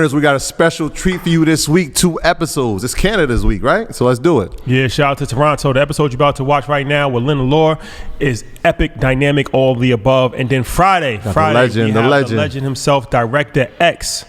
Earners, we got a special treat for you this week. 2 episodes. It's Canada's week, right? So let's do it. Yeah, shout out to Toronto. The episode you're about to watch right now with Lynn, Allure is epic, dynamic, all of the above. And then Friday, the legend himself, Director X.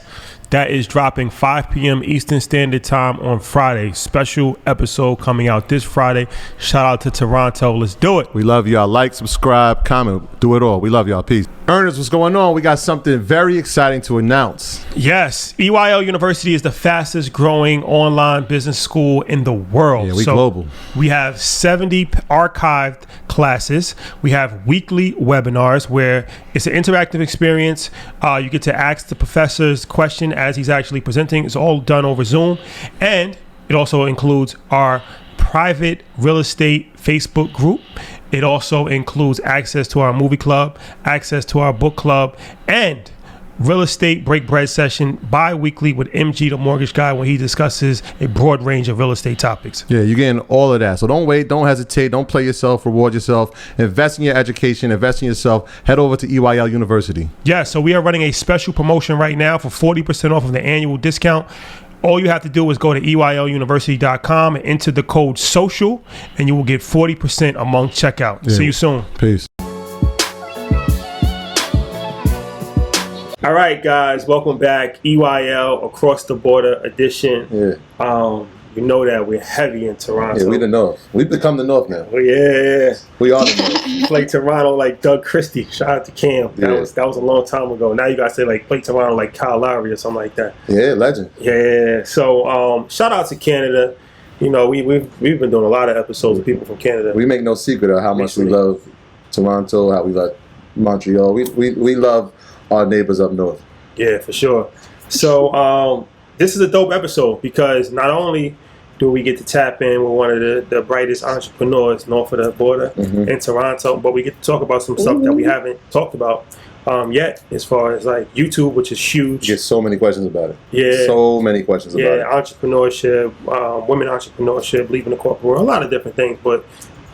That is dropping 5 p.m. Eastern Standard Time on Friday. Special episode coming out this Friday. Shout out to Toronto. Let's do it. We love y'all. Like, subscribe, comment, do it all. We love y'all. Peace. Earners, what's going on? We got something very exciting to announce. Yes. EYL University is the fastest growing online business school in the world. Yeah, we global. We have 70 archived classes. We have weekly webinars where it's an interactive experience. You get to ask the professor's question as he's actually presenting. It's all done over Zoom. And it also includes our private real estate Facebook group. It also includes access to our movie club, access to our book club, and real estate break bread session bi-weekly with MG, the mortgage guy, when he discusses a broad range of real estate topics. Yeah, you're getting all of that. So don't wait, don't hesitate, don't play yourself, reward yourself, invest in your education, invest in yourself. Head over to EYL University. Yeah, so we are running a special promotion right now for 40% off of the annual discount. All you have to do is go to EYLUniversity.com and enter the code SOCIAL, and you will get 40% among checkout. Yeah. See you soon. Peace. All right, guys, welcome back. EYL Across the Border edition. Yeah. You know that we're heavy in Toronto. Yeah, we the North. We've become the North now. Oh, yeah. We are the North. Play Toronto like Doug Christie. Shout out to Cam. That was a long time ago. Now you got to say like play Toronto like Kyle Lowry or something like that. Yeah, legend. Yeah. So shout out to Canada. You know, we've been doing a lot of episodes with people from Canada. We make no secret of how much we love Toronto, how we love Montreal. We love our neighbors up north. Yeah, for sure. So this is a dope episode because not only do we get to tap in with one of the brightest entrepreneurs north of the border in Toronto, but we get to talk about some stuff that we haven't talked about yet, as far as like YouTube, which is huge. You get so many questions about it. Yeah. So many questions about it. Yeah, entrepreneurship, women entrepreneurship, leaving the corporate world, a lot of different things, but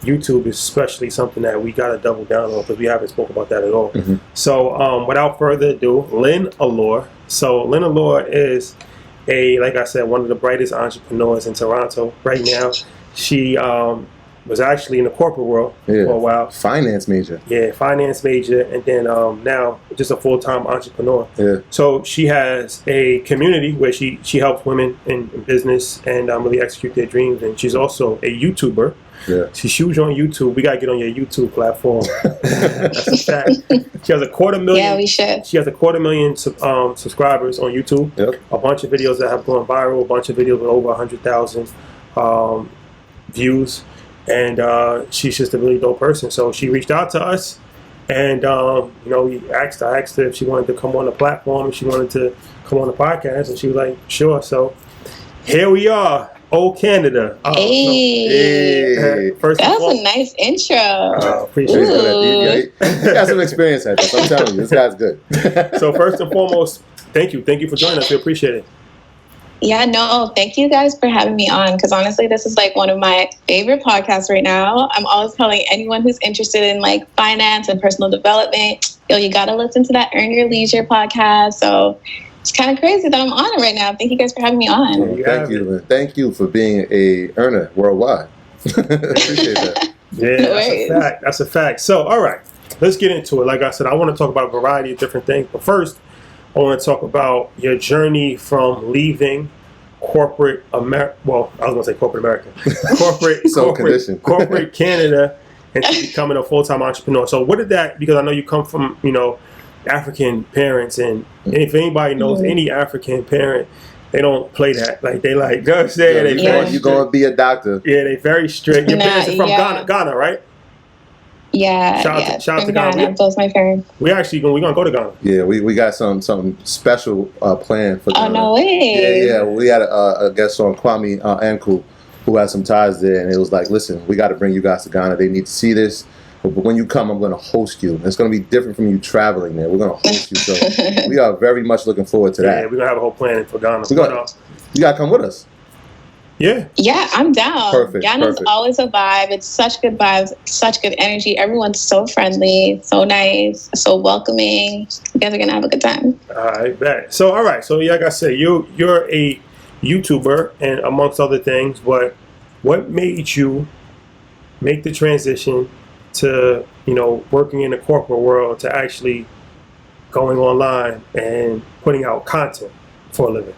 YouTube is especially something that we got to double down on because we haven't spoke about that at all. So without further ado, Lynn Allure. So Lynn Allure is like I said, one of the brightest entrepreneurs in Toronto right now. She was actually in the corporate world for a while. Finance major. Yeah, finance major, and then now just a full-time entrepreneur. Yeah. So she has a community where she helps women in business and really execute their dreams, and she's also a YouTuber. Yeah. She's huge on YouTube. We gotta get on your YouTube platform. That's a fact. She has 250,000. Yeah, we should. She has 250,000 subscribers on YouTube. Yep. A bunch of videos that have gone viral. A bunch of videos with over 100,000 views. And she's just a really dope person. So she reached out to us, and I asked her if she wanted to come on the platform, if she wanted to come on the podcast, and she was like, sure. So here we are. Old Canada. Hey. First that was a nice intro. Appreciate it. You got some experience at this. I'm telling you, this guy's good. So first and foremost, thank you. Thank you for joining us. We appreciate it. Yeah, no, thank you guys for having me on, because honestly, this is like one of my favorite podcasts right now. I'm always telling anyone who's interested in like finance and personal development, you got to listen to that Earn Your Leisure podcast. So it's kind of crazy that I'm on it right now. Thank you guys for having me on. Thank you, Lynn. Thank you for being a earner worldwide. Appreciate that. Yeah, no that's a fact. So, all right, let's get into it. Like I said, I want to talk about a variety of different things. But first, I want to talk about your journey from leaving corporate America. Well, I was going to say corporate America. corporate Canada, and becoming a full-time entrepreneur. So what did that, because I know you come from, African parents, and if anybody knows any African parent, they don't play that. Like they like just say you're going to be a doctor. Yeah, they very strict. Your parents are from Ghana, right? Yeah. Shout out to Ghana. Both my parents. We're gonna go to Ghana. Yeah, we got some special plan for Ghana. Oh no way. Yeah. We had a guest on, Kwame Anku, who has some ties there, and it was like, listen, we got to bring you guys to Ghana. They need to see this. But when you come, I'm going to host you. It's going to be different from you traveling there. We're going to host you. So we are very much looking forward to that. Yeah, we're going to have a whole plan for Ghana. You got to come with us. Yeah, I'm down. Perfect. Ghana's always a vibe. It's such good vibes, such good energy. Everyone's so friendly, so nice, so welcoming. You guys are gonna have a good time. I bet. So, all right. So, like I said, you're a YouTuber, and amongst other things, but what made you make the transition to, working in the corporate world to actually going online and putting out content for a living?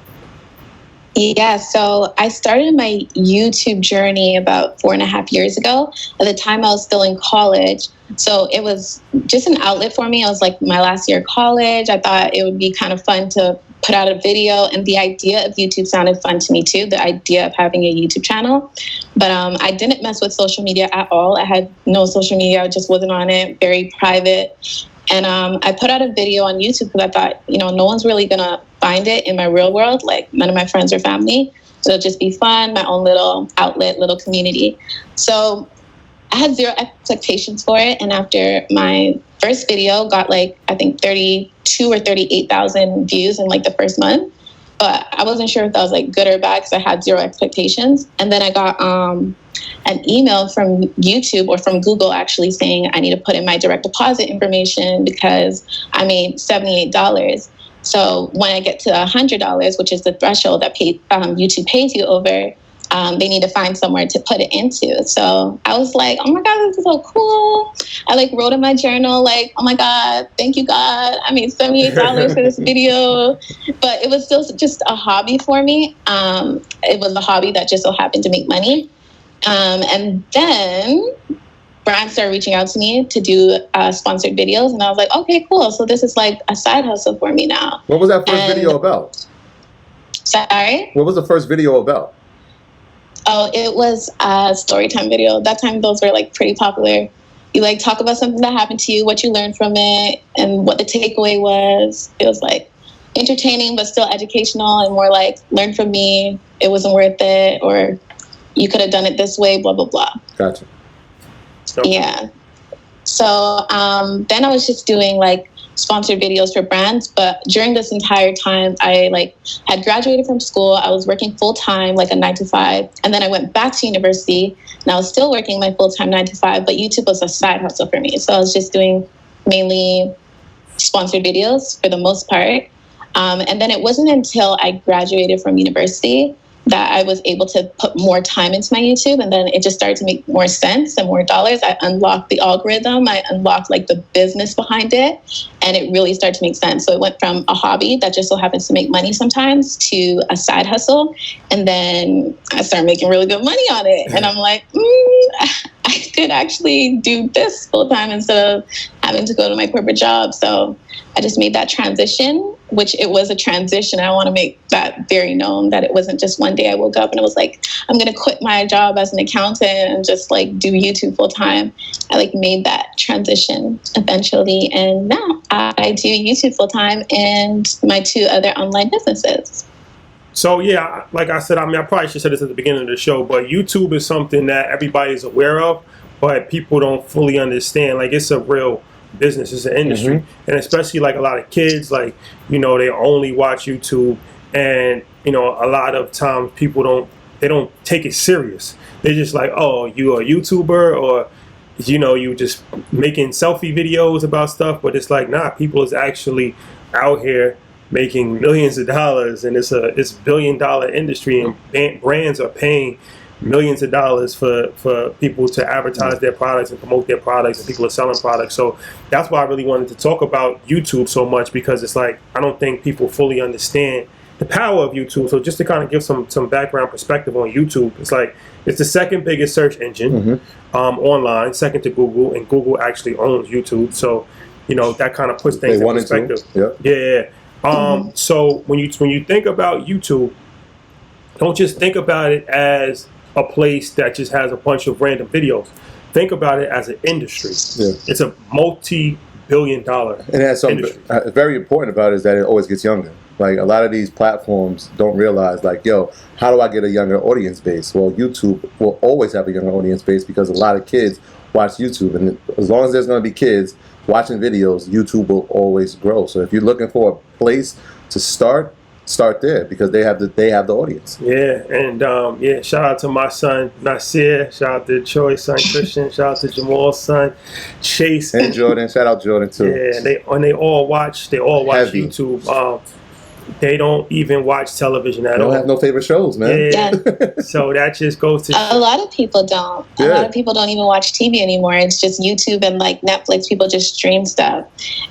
Yeah, so I started my YouTube journey about 4.5 years ago. At the time, I was still in college. So it was just an outlet for me. I was like my last year of college. I thought it would be kind of fun to put out a video. And the idea of YouTube sounded fun to me too, the idea of having a YouTube channel. But I didn't mess with social media at all. I had no social media. I just wasn't on it, very private. And I put out a video on YouTube because I thought, no one's really going to find it in my real world. Like none of my friends or family. So it'll just be fun, my own little outlet, little community. So I had zero expectations for it. And after my first video got I think 32 or 38,000 views in the first month. But I wasn't sure if that was good or bad because I had zero expectations. And then I got an email from YouTube or from Google actually saying I need to put in my direct deposit information because I made $78. So when I get to $100, which is the threshold that YouTube pays you over, they need to find somewhere to put it into. So I was like, oh my God, this is so cool. I wrote in my journal, oh my God, thank you, God. I made $78 for this video. But it was still just a hobby for me. It was a hobby that just so happened to make money. And then brands started reaching out to me to do sponsored videos. And I was like, okay, cool. So this is a side hustle for me now. What was that first video about? Sorry? What was the first video about? Oh, it was a story time video. That time those were pretty popular. You talk about something that happened to you, what you learned from it, and what the takeaway was. It was entertaining, but still educational and more learn from me. It wasn't worth it, or you could have done it this way, blah, blah, blah. Gotcha. Okay. Yeah. So then I was just doing sponsored videos for brands. But during this entire time, I had graduated from school. I was working full time, a 9-to-5. And then I went back to university and I was still working my full time 9-to-5, but YouTube was a side hustle for me. So I was just doing mainly sponsored videos for the most part. And then it wasn't until I graduated from university that I was able to put more time into my YouTube. And then it just started to make more sense and more dollars. I unlocked the algorithm. I unlocked the business behind it. And it really started to make sense. So it went from a hobby that just so happens to make money sometimes to a side hustle. And then I started making really good money on it. And I'm like, I could actually do this full time instead of having to go to my corporate job. So I just made that transition, which it was a transition. I want to make that very known that it wasn't just one day I woke up and it was I'm going to quit my job as an accountant and just do YouTube full time. I made that transition eventually. And now I do YouTube full time and my 2 other online businesses. So yeah, like I said, I probably should have said this at the beginning of the show, but YouTube is something that everybody's aware of, but people don't fully understand. It's a real business, it's an industry. Mm-hmm. And especially a lot of kids, they only watch YouTube, and a lot of times people don't take it serious. They're just oh, you a YouTuber, or you just making selfie videos about stuff. But it's nah, people is actually out here making millions of dollars, and it's $1 billion industry, and brands are paying millions of dollars for people to advertise their products and promote their products, and people are selling products. So that's why I really wanted to talk about YouTube so much, because it's I don't think people fully understand the power of YouTube. So just to kind of give some background perspective on YouTube, it's the second biggest search engine online, second to Google, and Google actually owns YouTube. So that kind of puts things in perspective. Yeah. So when you think about YouTube, don't just think about it as a place that just has a bunch of random videos. Think about it as an industry. Yeah. It's a multi-billion-dollar and it has something very important about it is that it always gets younger. A lot of these platforms don't realize, how do I get a younger audience base? Well, YouTube will always have a younger audience base because a lot of kids watch YouTube. And as long as there's going to be kids watching videos, YouTube will always grow. So if you're looking for a place to start, start there because they have the audience. Yeah, and shout out to my son Nasir, shout out to Troy's son Christian, shout out to Jamal's son Chase, And Jordan, shout out Jordan too. Yeah, they all watch Heavy. YouTube. They don't even watch television at They all. don't have no favorite shows, man. Yeah. So that just goes to a lot of people don't. A lot of people don't even watch TV anymore. It's just YouTube and like Netflix. People just stream stuff,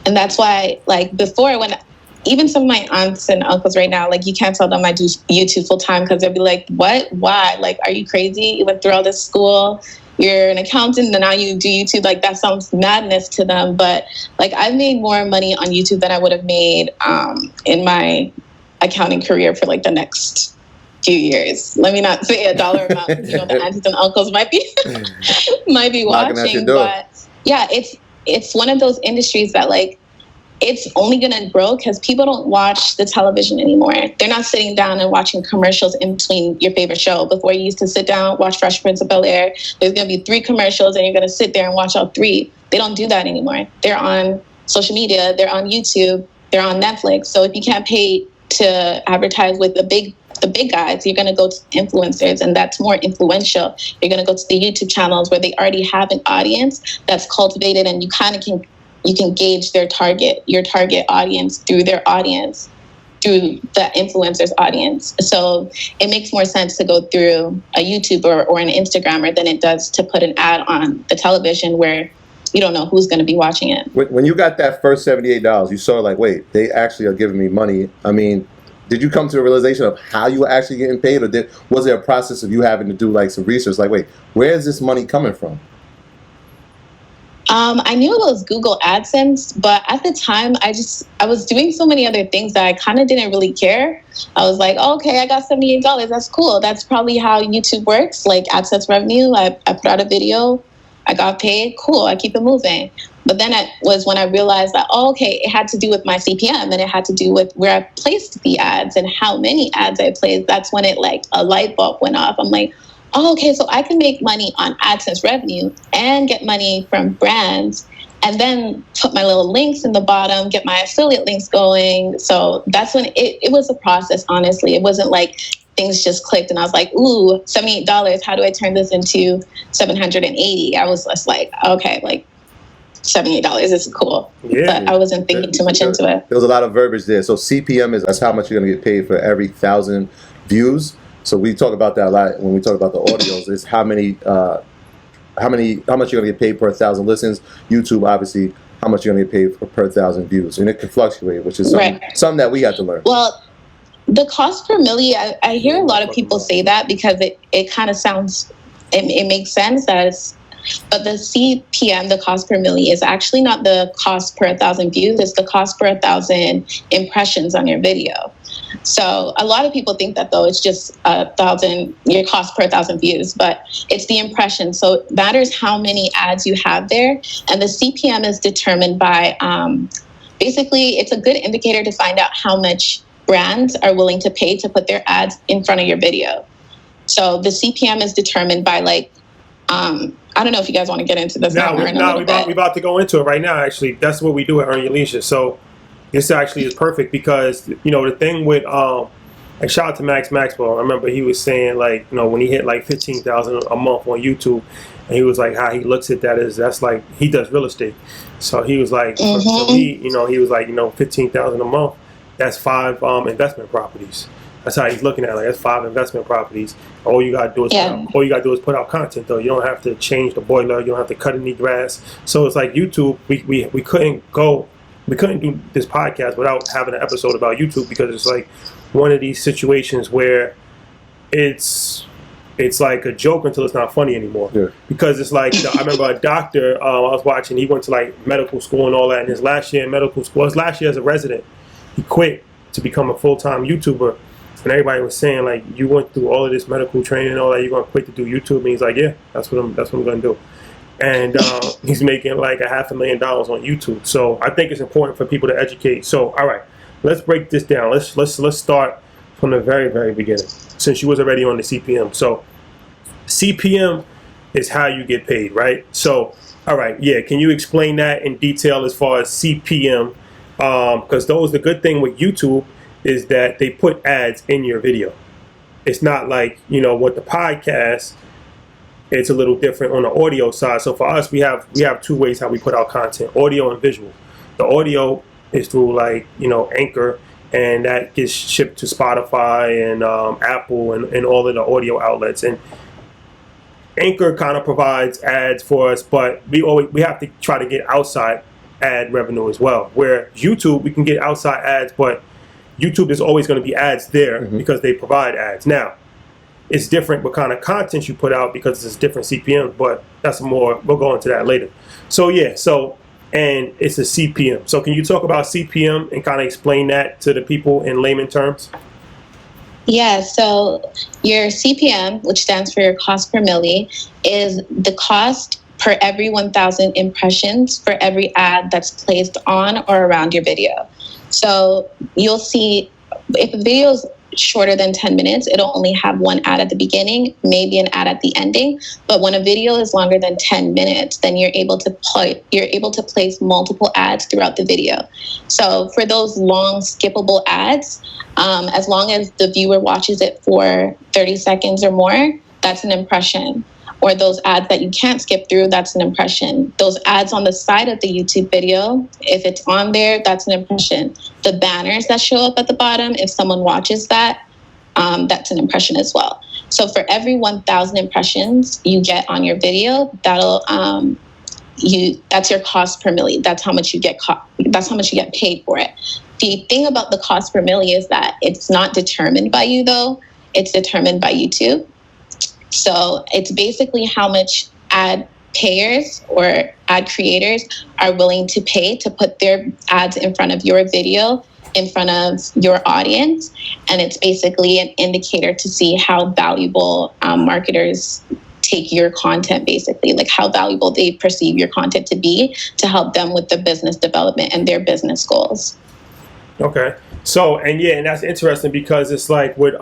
and that's why like before when. Even some of my aunts and uncles right now, like you can't tell them I do YouTube full time because they'll be like, what? Why? Like, are you crazy? You went through all this school. You're an accountant and now you do YouTube. Like that sounds madness to them. But like I've made more money on YouTube than I would have made in my accounting career for like the next few years. Let me not say a dollar amount. You know, the aunts and uncles might be watching. But yeah, it's one of those industries that like, it's only going to grow because people don't watch the television anymore. They're not sitting down and watching commercials in between your favorite show. Before you used to sit down, watch Fresh Prince of Bel-Air. There's going to be 3 commercials and you're going to sit there and watch all 3. They don't do that anymore. They're on social media. They're on YouTube. They're on Netflix. So if you can't pay to advertise with the big guys, you're going to go to influencers, and that's more influential. You're going to go to the YouTube channels where they already have an audience that's cultivated, and you kind of you can gauge your target audience through their audience, through the influencer's audience. So it makes more sense to go through a YouTuber or an Instagrammer than it does to put an ad on the television where you don't know who's going to be watching it. When you got that first $78, you saw like, wait, they actually are giving me money. I mean, did you come to a realization of how you were actually getting paid, or was there a process of you having to do like some research? Like, wait, where is this money coming from? I knew it was Google AdSense, but at the time, I was doing so many other things that I kind of didn't really care. I was like, oh, okay, I got $78. That's cool. That's probably how YouTube works, like AdSense revenue. I put out a video, I got paid. Cool, I keep it moving. But then it was when I realized that, oh, okay, it had to do with my CPM, and it had to do with where I placed the ads and how many ads I placed. That's when it like a light bulb went off. I'm like, oh, okay, so I can make money on AdSense revenue and get money from brands and then put my little links in the bottom, get my affiliate links going. So that's when it was a process, honestly. It wasn't like things just clicked and I was like, ooh, $78, how do I turn this into $780? I was just like, okay, like $78 is cool. Yeah. But I wasn't thinking too much into it. There was a lot of verbiage there. So CPM that's how much you're going to get paid for every 1,000 views. So we talk about that a lot when we talk about the audios. Is how much you're gonna get paid per 1,000 listens. YouTube, obviously, how much you're gonna get paid per 1,000 views, and it can fluctuate, which is something that we have to learn. Well, the cost per milli, I hear a lot of people say that because it kind of sounds, it makes sense but the CPM, the cost per milli, is actually not the cost per 1,000 views. It's the cost per 1,000 impressions on your video. So a lot of people think that though it's just your cost per 1,000 views, but it's the impression. So it matters how many ads you have there, and the CPM is determined by basically it's a good indicator to find out how much brands are willing to pay to put their ads in front of your video. So the CPM is determined by like I don't know if you guys want to get into this. We're about to go into it right now. Actually, that's what we do at Earn Your Leisure. So this actually is perfect because, you know, the thing with, like shout out to Max Maxwell. I remember he was saying like, you know, when he hit like 15,000 a month on YouTube, and he was like, how he looks at that is that's like, he does real estate. So he was like, for me, you know, he was like, you know, 15,000 a month, that's 5 investment properties. That's how he's looking at it. Like, that's 5 investment properties. All you gotta do is put out content though. You don't have to change the boiler. You don't have to cut any grass. So it's like YouTube. We couldn't do this podcast without having an episode about YouTube because it's like one of these situations where it's like a joke until it's not funny anymore. Yeah. Because it's like I remember a doctor I was watching. He went to like medical school and all that. And his last year in medical school, his last year as a resident, he quit to become a full-time YouTuber. And everybody was saying like, you went through all of this medical training and all that, you're gonna quit to do YouTube? And he's like, yeah, that's what I'm gonna do. And he's making like $500,000 on YouTube. So I think it's important for people to educate. So all right, let's break this down. Let's start from the very, very beginning, since you was already on the CPM. So CPM is how you get paid, right? So all right, yeah, can you explain that in detail as far as CPM? Because the good thing with YouTube is that they put ads in your video. It's not like, with the podcast, it's a little different on the audio side. So for us, we have two ways how we put out content: audio and visual. The audio is through Anchor, and that gets shipped to Spotify and Apple and all of the audio outlets. And Anchor kind of provides ads for us, but we have to try to get outside ad revenue as well. Where YouTube, we can get outside ads, but YouTube is always going to be ads there because they provide ads. Now, it's different what kind of content you put out because it's different CPM, but we'll go into that later. So and it's a CPM. So can you talk about CPM and kind of explain that to the people in layman terms? Yeah, so your CPM, which stands for your cost per milli, is the cost per every 1,000 impressions for every ad that's placed on or around your video. So you'll see if a video is shorter than 10 minutes, it'll only have one ad at the beginning, maybe an ad at the ending. But when a video is longer than 10 minutes, then you're able to place multiple ads throughout the video. So for those long skippable ads, as long as the viewer watches it for 30 seconds or more, that's an impression. Or those ads that you can't skip through, that's an impression. Those ads on the side of the YouTube video, if it's on there, that's an impression. The banners that show up at the bottom, if someone watches that, that's an impression as well. So for every 1,000 impressions you get on your video, that's your cost per milli. That's how much you get. That's how much you get paid for it. The thing about the cost per milli is that it's not determined by you, though. It's determined by YouTube. So it's basically how much ad payers or ad creators are willing to pay to put their ads in front of your video, in front of your audience. And it's basically an indicator to see how valuable marketers take your content, basically, like how valuable they perceive your content to be to help them with the business development and their business goals. Okay. So, and that's interesting because it's like what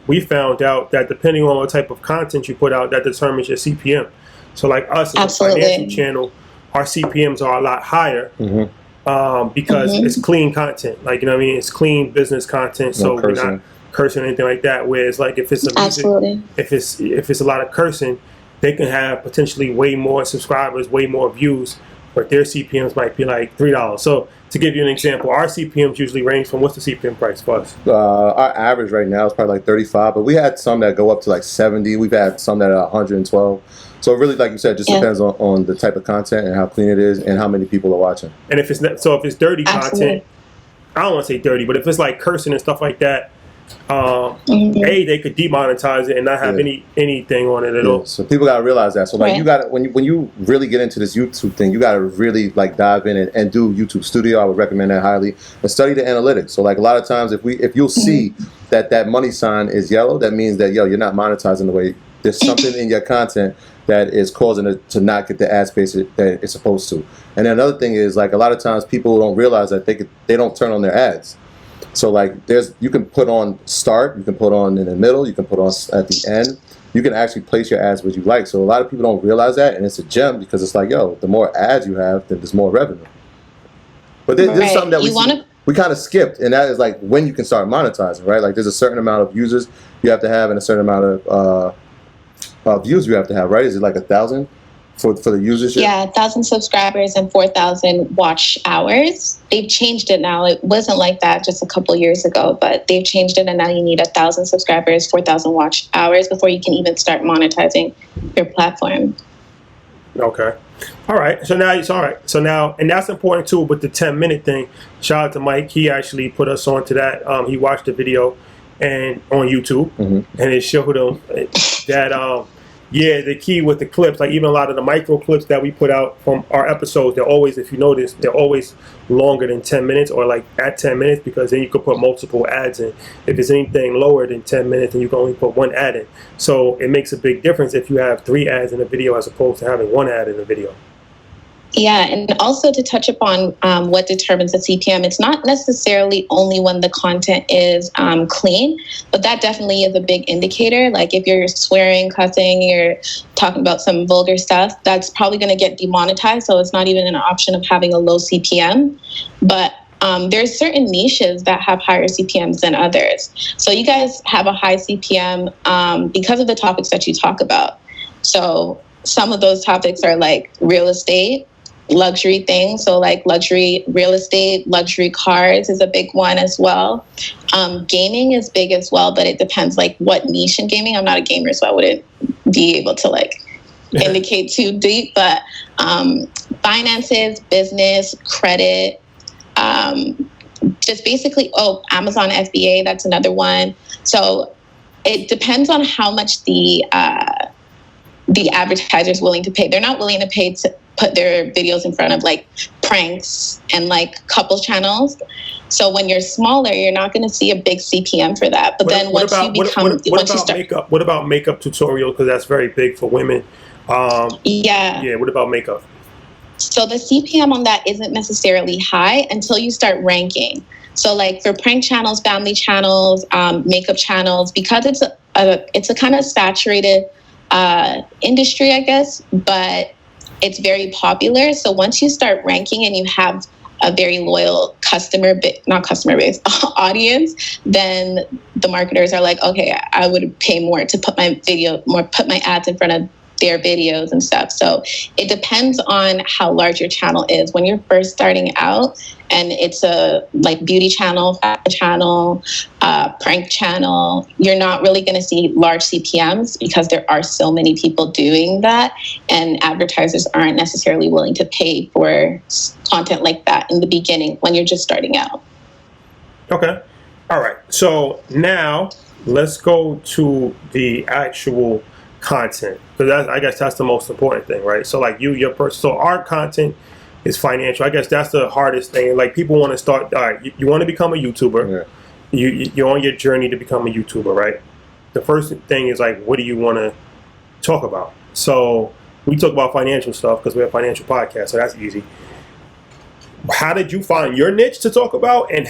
we found out that depending on what type of content you put out, that determines your CPM. So like us as a financial channel, our CPMs are a lot higher because it's clean content. Like, it's clean business content. So we're not cursing or anything like that. Whereas like if it's a music, if it's a lot of cursing, they can have potentially way more subscribers, way more views, but their CPMs might be like $3. So to give you an example, our CPMs usually range from, what's the CPM price for us? Our average right now is probably like 35, but we had some that go up to like 70. We've had some that are 112. So it really, like you said, just depends on the type of content and how clean it is and how many people are watching. And if it's dirty content, I don't want to say dirty, but if it's like cursing and stuff like that, they could demonetize it and not have anything on it at all. So people gotta realize that. So like you gotta when you really get into this YouTube thing, you gotta really like dive in and do YouTube Studio. I would recommend that highly, and study the analytics. So like a lot of times if you'll see that money sign is yellow, that means that you're not monetizing the way. There's something in your content that is causing it to not get the ad space that it's supposed to. And then another thing is like a lot of times people don't realize that they don't turn on their ads. So like you can put on start, you can put on in the middle, you can put on at the end. You can actually place your ads where you like. So a lot of people don't realize that, and it's a gem because it's like, the more ads you have, then there's more revenue. But there's something that we kind of skipped, and that is like when you can start monetizing, right? Like there's a certain amount of users you have to have and a certain amount of views you have to have, right? Is it like 1,000? For the usership? Yeah, 1,000 subscribers and 4,000 watch hours. They've changed it now. It wasn't like that just a couple years ago, but they've changed it, and now you need 1,000 subscribers, 4,000 watch hours before you can even start monetizing your platform. Okay. All right. So now it's all right. So now, and that's important too with the 10-minute thing. Shout out to Mike. He actually put us on to that. He watched the video and on YouTube, and it showed him that the key with the clips, like even a lot of the micro clips that we put out from our episodes, they're always, if you notice, they're always longer than 10 minutes or like at 10 minutes, because then you could put multiple ads in. If it's anything lower than 10 minutes, then you can only put one ad in. So it makes a big difference if you have 3 ads in a video as opposed to having 1 ad in a video. Yeah, and also to touch upon what determines the CPM, it's not necessarily only when the content is clean, but that definitely is a big indicator. Like if you're swearing, cussing, you're talking about some vulgar stuff, that's probably going to get demonetized. So it's not even an option of having a low CPM. But there's certain niches that have higher CPMs than others. So you guys have a high CPM because of the topics that you talk about. So some of those topics are like real estate, luxury things. So like luxury real estate, luxury cars is a big one as well. Gaming is big as well, but it depends like what niche in gaming. I'm not a gamer, so I wouldn't be able to like indicate too deep, but finances, business, credit, just basically, Amazon FBA, that's another one. So it depends on how much the advertiser is willing to pay. They're not willing to pay to put their videos in front of like pranks and like couple channels. So when you're smaller, you're not going to see a big CPM for that. But then once you become, makeup? What about makeup tutorials? Because that's very big for women. Yeah. What about makeup? So the CPM on that isn't necessarily high until you start ranking. So like for prank channels, family channels, makeup channels, because it's a kind of saturated industry, I guess, but it's very popular. So once you start ranking and you have a very loyal not customer base audience, then the marketers are like, okay, I would pay more to put my ads in front of their videos and stuff. So it depends on how large your channel is. When you're first starting out and it's a like beauty channel, fashion channel, prank channel, you're not really going to see large CPMs because there are so many people doing that, and advertisers aren't necessarily willing to pay for content like that in the beginning when you're just starting out. Okay. All right. So now let's go to the actual content, because I guess that's the most important thing, right? So like so our content is financial. I guess that's the hardest thing. Like people want to start, all right, you want to become a YouTuber. Yeah. You're on your journey to become a YouTuber, right? The first thing is like, what do you want to talk about? So we talk about financial stuff because we're a financial podcast, so that's easy. How did you find your niche to talk about, and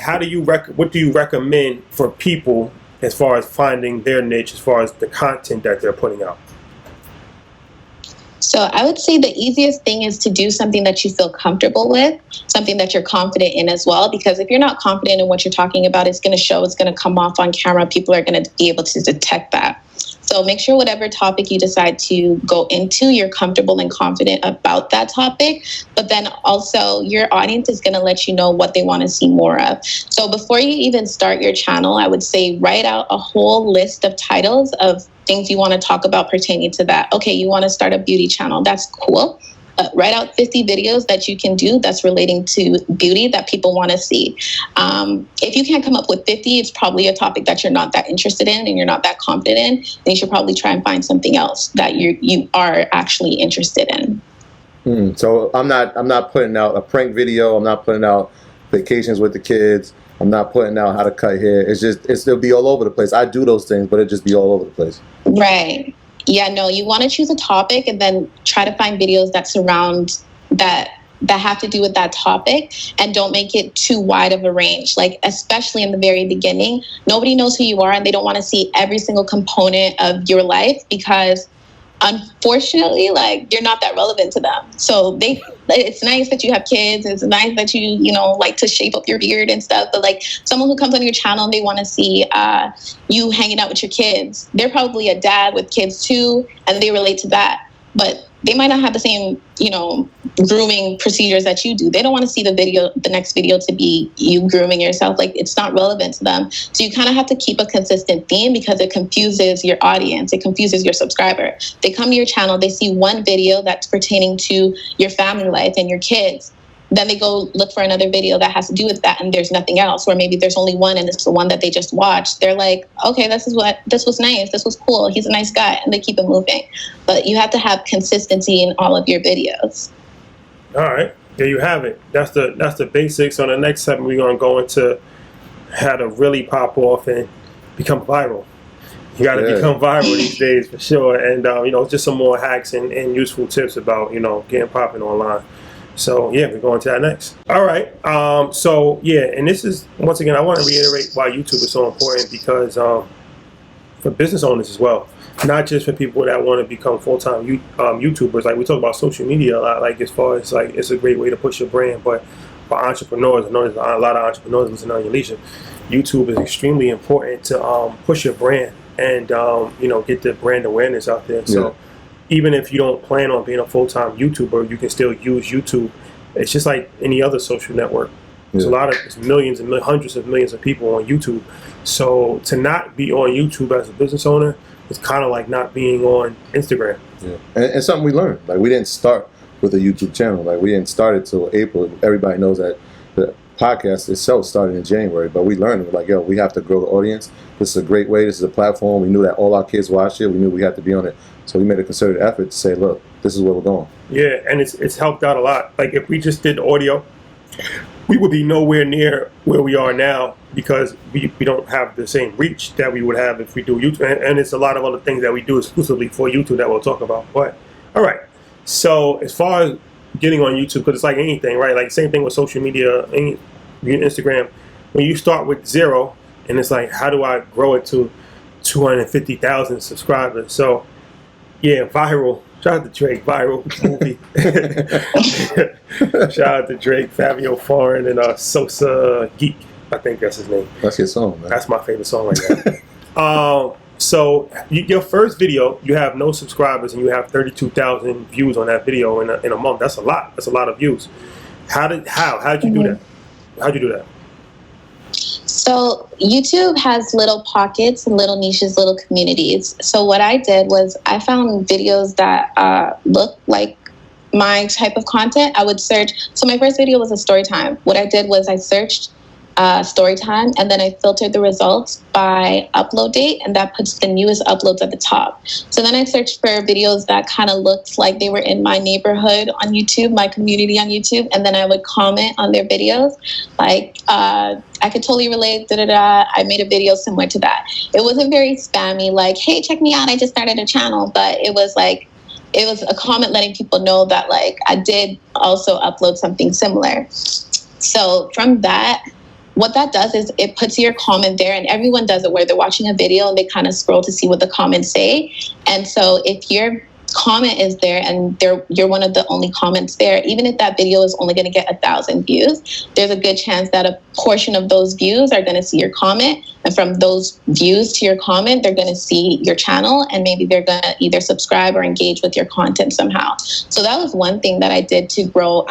what do you recommend for people as far as finding their niche, as far as the content that they're putting out? So I would say the easiest thing is to do something that you feel comfortable with, something that you're confident in as well, because if you're not confident in what you're talking about, it's going to show, it's going to come off on camera. People are going to be able to detect that. So make sure whatever topic you decide to go into, you're comfortable and confident about that topic. But then also your audience is going to let you know what they want to see more of. So before you even start your channel, I would say write out a whole list of titles of things you want to talk about pertaining to that. Okay, you want to start a beauty channel. That's cool. Write out 50 videos that you can do that's relating to beauty that people want to see. If you can't come up with 50, it's probably a topic that you're not that interested in and you're not that confident in. Then you should probably try and find something else that you are actually interested in. So I'm not putting out a prank video. I'm not putting out vacations with the kids. I'm not putting out how to cut hair. It'll be all over the place. I do those things, but it'll just be all over the place. Right. Yeah, no, you want to choose a topic and then try to find videos that surround that have to do with that topic, and don't make it too wide of a range. Like, especially in the very beginning, nobody knows who you are and they don't want to see every single component of your life because unfortunately, like, you're not that relevant to them. So it's nice that you have kids. It's nice that you like to shape up your beard and stuff. But like someone who comes on your channel and they want to see you hanging out with your kids, they're probably a dad with kids too, and they relate to that. But they might not have the same, grooming procedures that you do. They don't want to see the next video to be you grooming yourself. Like, it's not relevant to them. So you kind of have to keep a consistent theme because it confuses your audience. It confuses your subscriber. They come to your channel, they see one video that's pertaining to your family life and your kids. Then they go look for another video that has to do with that, and there's nothing else. Or maybe there's only one, and it's the one that they just watched. They're like, okay, this was nice. This was cool. He's a nice guy, and they keep it moving. But you have to have consistency in all of your videos. All right, there you have it. That's the basics. On the next segment, we're gonna go into how to really pop off and become viral. You got to become viral these days for sure, and just some more hacks and useful tips about getting popping online. So yeah, we're going to that next. All right. So yeah, and this is, once again, I want to reiterate why YouTube is so important, because for business owners as well, not just for people that want to become full-time YouTubers. Like, we talk about social media a lot, like as far as like it's a great way to push your brand, but for entrepreneurs. I know there's a lot of entrepreneurs listening on your leisure. YouTube is extremely important to push your brand and get the brand awareness out there. So even if you don't plan on being a full-time YouTuber, you can still use YouTube. It's just like any other social network. There's it's millions and hundreds of millions of people on YouTube. So to not be on YouTube as a business owner, it's kind of like not being on Instagram. Yeah, and something we learned. Like, we didn't start with a YouTube channel. Like, we didn't start it till April. Everybody knows that the podcast itself started in January, but we learned, like, yo, we have to grow the audience. This is a great way. This is a platform. We knew that all our kids watched it. We knew we had to be on it. So we made a concerted effort to say, look, this is where we're going. Yeah, and it's helped out a lot. Like, if we just did audio, we would be nowhere near where we are now because we don't have the same reach that we would have if we do YouTube. And it's a lot of other things that we do exclusively for YouTube that we'll talk about. But, all right. So as far as getting on YouTube, because it's like anything, right? Like, same thing with social media, Instagram. When you start with 0, and it's like, how do I grow it to 250,000 subscribers? So, yeah, viral. Shout out to Drake, viral movie. Shout out to Drake, Fabio Foreign, and Sosa Geek. I think that's his name. That's your song, man. That's my favorite song right now. So your first video, you have no subscribers, and you have 32,000 views on that video in a month. That's a lot. That's a lot of views. How did you do that? How'd you do that? So YouTube has little pockets and little niches, little communities. So what I did was I found videos that look like my type of content. I would search. So my first video was a story time. What I did was I searched story time, and then I filtered the results by upload date, and that puts the newest uploads at the top. So then I searched for videos that kind of looked like they were in my neighborhood on YouTube, my community on YouTube, and then I would comment on their videos like, I could totally relate, I made a video similar to that. It wasn't very spammy, like, hey, check me out, I just started a channel, but it was a comment letting people know that, like, I did also upload something similar. So from that, what that does is it puts your comment there, and everyone does it where they're watching a video and they kind of scroll to see what the comments say. And so if your comment is there and you're one of the only comments there, even if that video is only going to get 1,000 views, there's a good chance that a portion of those views are going to see your comment. And from those views to your comment, they're going to see your channel, and maybe they're going to either subscribe or engage with your content somehow. So that was one thing that I did to grow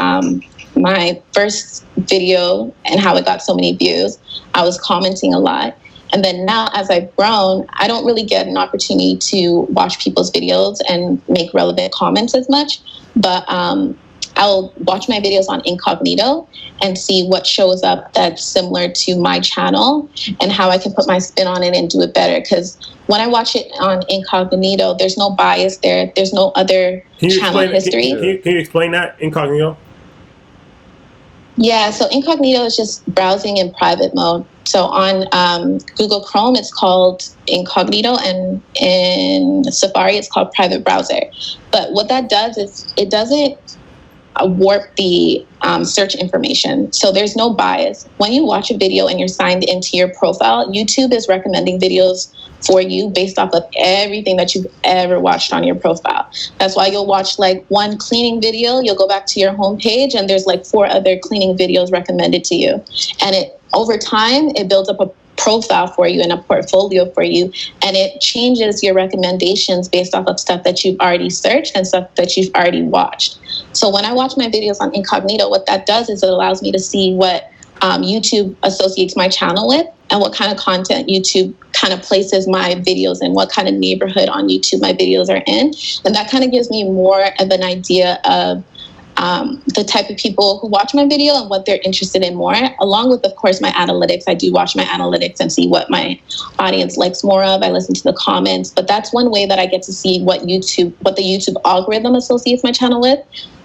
my first video and how it got so many views. I was commenting a lot. And then now, as I've grown, I don't really get an opportunity to watch people's videos and make relevant comments as much. But I'll watch my videos on incognito and see what shows up that's similar to my channel and how I can put my spin on it and do it better. Because when I watch it on incognito, there's no bias there. There's no other channel history. Can you explain that, incognito? Yeah, so incognito is just browsing in private mode. So on Google Chrome, it's called incognito, and in Safari, it's called private browser. But what that does is it doesn't warp the search information. So there's no bias. When you watch a video and you're signed into your profile, YouTube is recommending videos for you based off of everything that you've ever watched on your profile. That's why you'll watch like one cleaning video, you'll go back to your homepage, and there's like 4 other cleaning videos recommended to you. And over time, it builds up a profile for you and a portfolio for you, and it changes your recommendations based off of stuff that you've already searched and stuff that you've already watched. So when I watch my videos on incognito, what that does is it allows me to see what YouTube associates my channel with and what kind of content YouTube kind of places my videos in, what kind of neighborhood on YouTube my videos are in. And that kind of gives me more of an idea of the type of people who watch my video and what they're interested in more, along with, of course, my analytics. I do watch my analytics and see what my audience likes more of. I listen to the comments, but that's one way that I get to see what the YouTube algorithm associates my channel with.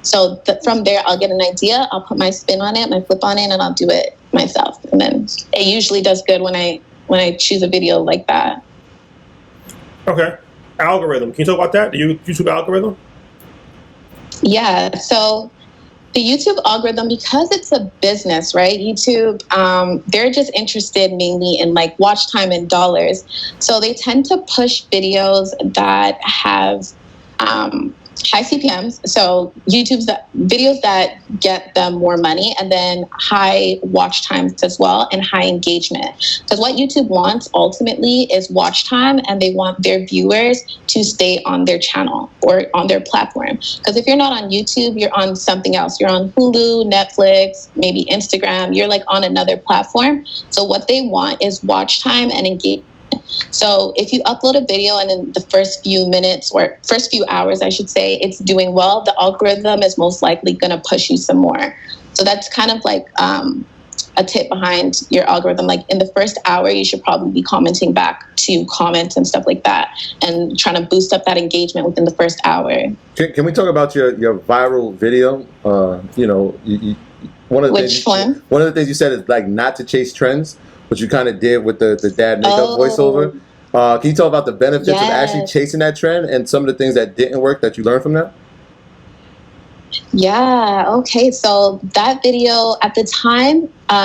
So from there, I'll get an idea. I'll put my spin on it, my flip on it, and I'll do it myself. And then it usually does good when I choose a video like that. Okay. Algorithm. Can you talk about that? The YouTube algorithm? Yeah. So the YouTube algorithm, because it's a business, right? YouTube, they're just interested mainly in like watch time and dollars. So they tend to push videos that have high CPMs, so videos that get them more money, and then high watch times as well, and high engagement. Because what YouTube wants ultimately is watch time, and they want their viewers to stay on their channel or on their platform. Because if you're not on YouTube, you're on something else. You're on Hulu, Netflix, maybe Instagram. You're like on another platform. So what they want is watch time and engagement. So if you upload a video and in the first few minutes or first few hours, I should say, it's doing well, the algorithm is most likely going to push you some more. So that's kind of like a tip behind your algorithm. Like in the first hour, you should probably be commenting back to comments and stuff like that, and trying to boost up that engagement within the first hour. Can we talk about your viral video? One of the things you said is like not to chase trends, which you kind of did with the dad makeup voiceover. Can you talk about the benefits of actually chasing that trend and some of the things that didn't work that you learned from that? Yeah, okay. So that video at the time,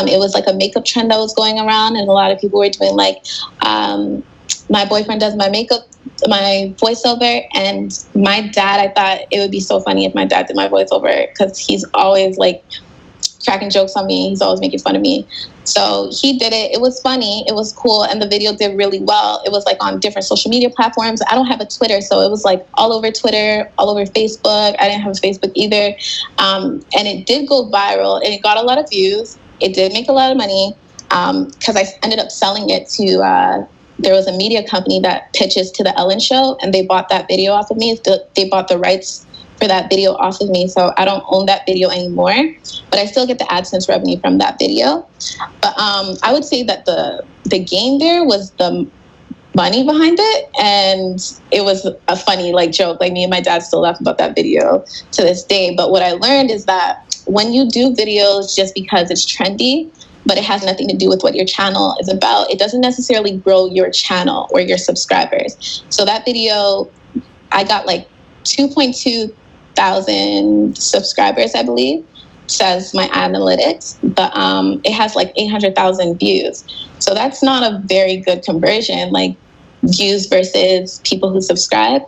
it was like a makeup trend that was going around, and a lot of people were doing like, my boyfriend does my makeup, my voiceover, and my dad, I thought it would be so funny if my dad did my voiceover, because he's always like cracking jokes on me. He's always making fun of me. So he did it. It was funny. It was cool. And the video did really well. It was like on different social media platforms. I don't have a Twitter, so it was like all over Twitter, all over Facebook. I didn't have a Facebook either. And it did go viral, and it got a lot of views. It did make a lot of money, because I ended up selling it to, there was a media company that pitches to the Ellen show, and they bought that video off of me. They bought the rights for that video off of me, so I don't own that video anymore, but I still get the AdSense revenue from that video. But I would say that the game there was the money behind it, and it was a funny like joke. Like me and my dad still laugh about that video to this day. But what I learned is that when you do videos just because it's trendy, but it has nothing to do with what your channel is about, it doesn't necessarily grow your channel or your subscribers. So that video, I got like 2.2 thousand subscribers, I believe, says my analytics, but it has like 800,000 views. So that's not a very good conversion, like views versus people who subscribe.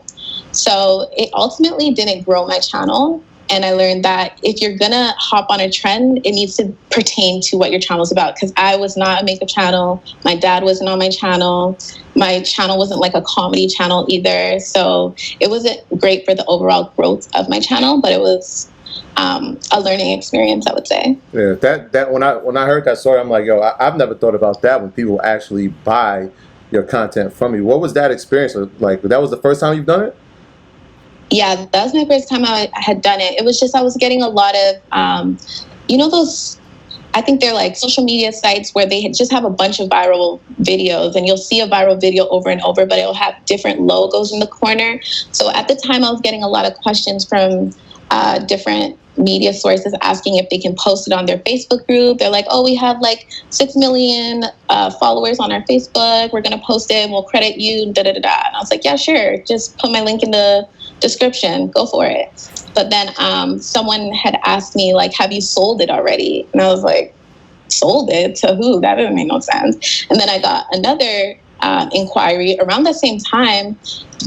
So it ultimately didn't grow my channel. And I learned that if you're gonna hop on a trend, it needs to pertain to what your channel is about. Because I was not a makeup channel. My dad wasn't on my channel. My channel wasn't like a comedy channel either. So it wasn't great for the overall growth of my channel, but it was a learning experience, I would say. Yeah, that when I heard that story, I'm like, yo, I've never thought about that when people actually buy your content from you. What was that experience like? That was the first time you've done it? Yeah, that was my first time I had done it. It was just I was getting a lot of, those, I think they're like social media sites where they just have a bunch of viral videos, and you'll see a viral video over and over, but it'll have different logos in the corner. So at the time I was getting a lot of questions from different media sources asking if they can post it on their Facebook group. They're like, oh, we have like 6 million followers on our Facebook. We're going to post it and we'll credit you, da da da da. And I was like, yeah, sure. Just put my link in the description, go for it. But then someone had asked me, like, have you sold it already? And I was like, sold it to who? That doesn't make no sense. And then I got another inquiry around the same time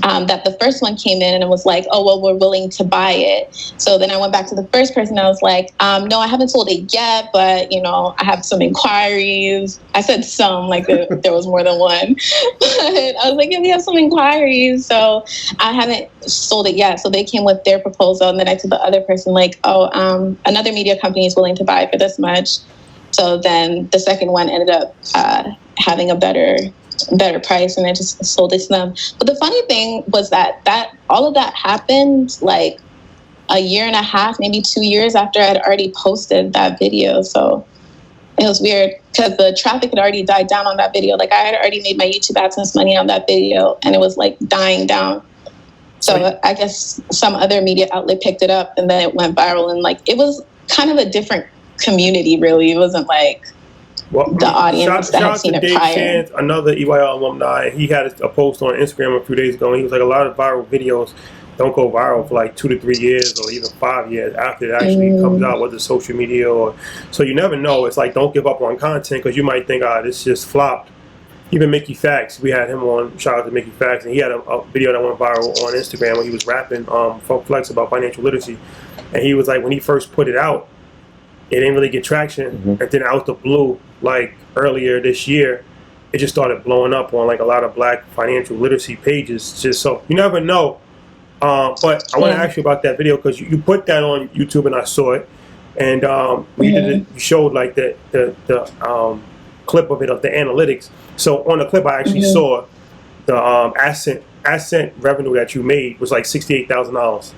that the first one came in, and it was like, oh, well, we're willing to buy it. So then I went back to the first person. I was like, no, I haven't sold it yet, but, I have some inquiries. I said some, like there was more than one. But I was like, yeah, we have some inquiries. So I haven't sold it yet. So they came with their proposal. And then I told the other person, like, oh, another media company is willing to buy it for this much. So then the second one ended up having a better price, and I just sold it to them. But the funny thing was that all of that happened like a year and a half, maybe 2 years after I'd already posted that video. So it was weird because the traffic had already died down on that video. Like I had already made my YouTube AdSense money on that video, and it was like dying down. So I guess some other media outlet picked it up, and then it went viral, and like it was kind of a different community, really. It wasn't like the audience that had seen it prior. Chance, another EYL alumni, he had a post on Instagram a few days ago, and he was like, a lot of viral videos don't go viral for like 2 to 3 years or even 5 years after it actually comes out, whether social media or... So you never know. It's like, don't give up on content, because you might think, this just flopped even Mickey Facts, we had him on. Shout out to Mickey Facts, and he had a video that went viral on Instagram when he was rapping Funk Flex about financial literacy, and he was like, when he first put it out, it didn't really get traction, and then out the blue, like earlier this year, it just started blowing up on like a lot of Black financial literacy pages. Just so you never know. But I want to ask you about that video because you put that on YouTube and I saw it, and when you did it, you showed like the clip of it of the analytics. So on the clip, I actually saw the asset revenue that you made was like $68,000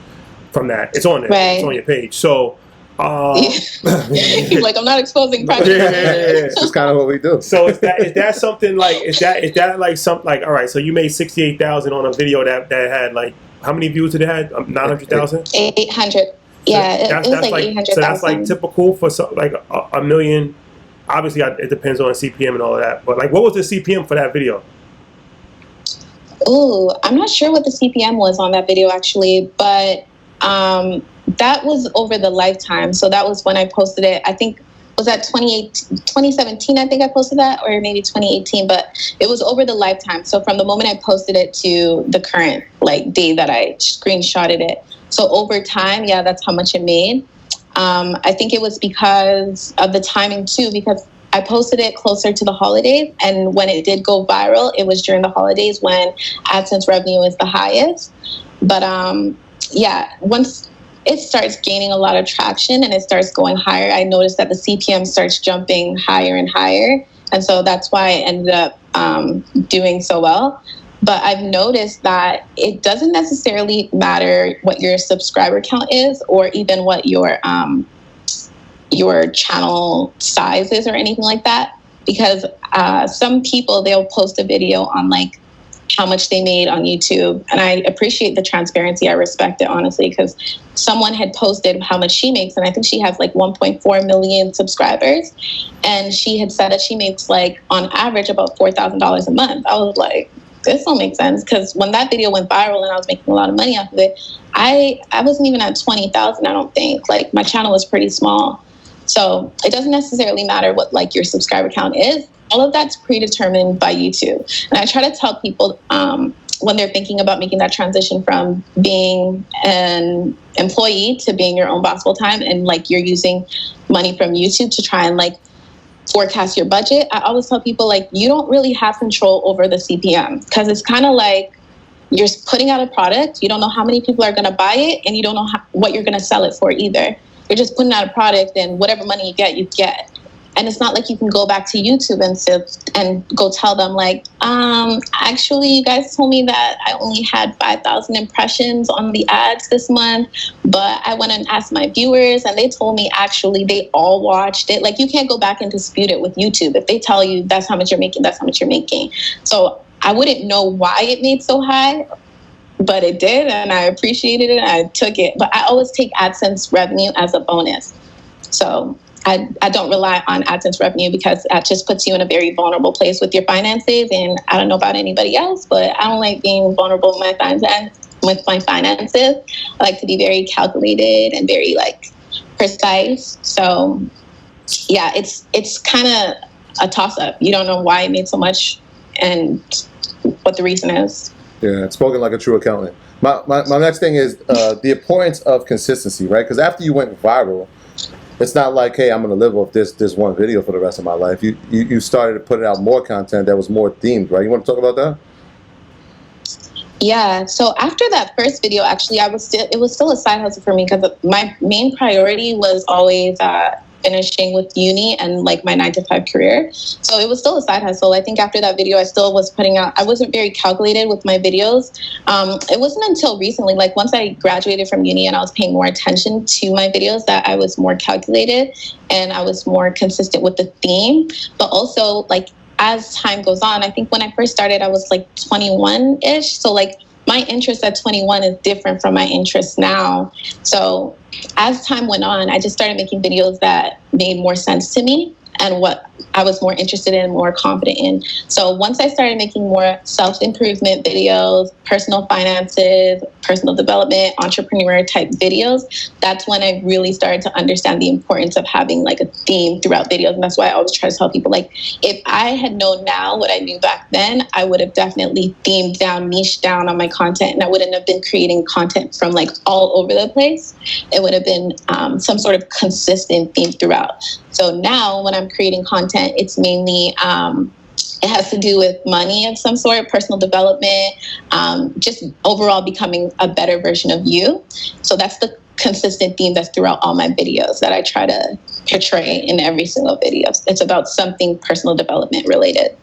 from that. It's on there. Right. It's on your page. So. He's like, I'm not exposing private. It's kind of what we do. So is that something like is that like something like, all right? So you made 68,000 on a video that had like how many views did it had? 900,000. 800. Yeah, it was like 800,000. So that's like typical for like a million. Obviously, it depends on CPM and all of that. But like, what was the CPM for that video? Ooh, I'm not sure what the CPM was on that video actually, but that was over the lifetime. So that was when I posted it. I think was that 2017, I think I posted that, or maybe 2018, but it was over the lifetime. So from the moment I posted it to the current like day that I screenshotted it. So over time, yeah, that's how much it made. I think it was because of the timing too, because I posted it closer to the holidays, and when it did go viral, it was during the holidays when AdSense revenue is the highest. But yeah, once it starts gaining a lot of traction and it starts going higher, I noticed that the CPM starts jumping higher and higher. And so that's why I ended up doing so well. But I've noticed that it doesn't necessarily matter what your subscriber count is, or even what your channel size is or anything like that. Because some people, they'll post a video on like how much they made on YouTube. And I appreciate the transparency. I respect it, honestly, because someone had posted how much she makes. And I think she has like 1.4 million subscribers. And she had said that she makes like on average about $4,000 a month. I was like, this don't make sense. Because when that video went viral and I was making a lot of money off of it, I wasn't even at 20,000, I don't think. Like my channel was pretty small. So it doesn't necessarily matter what like your subscriber count is. All of that's predetermined by YouTube. And I try to tell people when they're thinking about making that transition from being an employee to being your own boss full time, and like you're using money from YouTube to try and like forecast your budget. I always tell people like you don't really have control over the CPM, because it's kind of like you're putting out a product. You don't know how many people are going to buy it, and you don't know what you're going to sell it for either. You're just putting out a product, and whatever money you get, you get. And it's not like you can go back to YouTube and go tell them like, actually, you guys told me that I only had 5,000 impressions on the ads this month, but I went and asked my viewers and they told me actually they all watched it. Like you can't go back and dispute it with YouTube. If they tell you that's how much you're making, that's how much you're making. So I wouldn't know why it made so high, but it did, and I appreciated it, and I took it. But I always take AdSense revenue as a bonus. So I don't rely on AdSense revenue because that just puts you in a very vulnerable place with your finances. And I don't know about anybody else, but I don't like being vulnerable with my finances. I like to be very calculated and very like precise. So yeah, it's kind of a toss-up. You don't know why it made so much and what the reason is. Yeah, it's spoken like a true accountant. My next thing is the importance of consistency, right? Because after you went viral, it's not like, hey, I'm going to live off this one video for the rest of my life. You started to put out more content that was more themed, right? You want to talk about that? Yeah. So after that first video, actually, it was still a side hustle for me because my main priority was always finishing with uni and like my 9-to-5 career. So it was still a side hustle. I think after that video, I still was putting out, I wasn't very calculated with my videos. It wasn't until recently, like once I graduated from uni and I was paying more attention to my videos, that I was more calculated and I was more consistent with the theme. But also like as time goes on, I think when I first started, I was like 21-ish. So like my interest at 21 is different from my interest now. So as time went on, I just started making videos that made more sense to me and what I was more interested in, more confident in. So once I started making more self-improvement videos, personal finances, personal development, entrepreneur type videos, that's when I really started to understand the importance of having like a theme throughout videos. And that's why I always try to tell people, like, if I had known now what I knew back then, I would have definitely themed down, niche down on my content, and I wouldn't have been creating content from like all over the place. It would have been some sort of consistent theme throughout. So now when I'm creating content, it's mainly it has to do with money of some sort, personal development, just overall becoming a better version of you. So that's the consistent theme that's throughout all my videos that I try to portray in every single video. It's about something personal development related.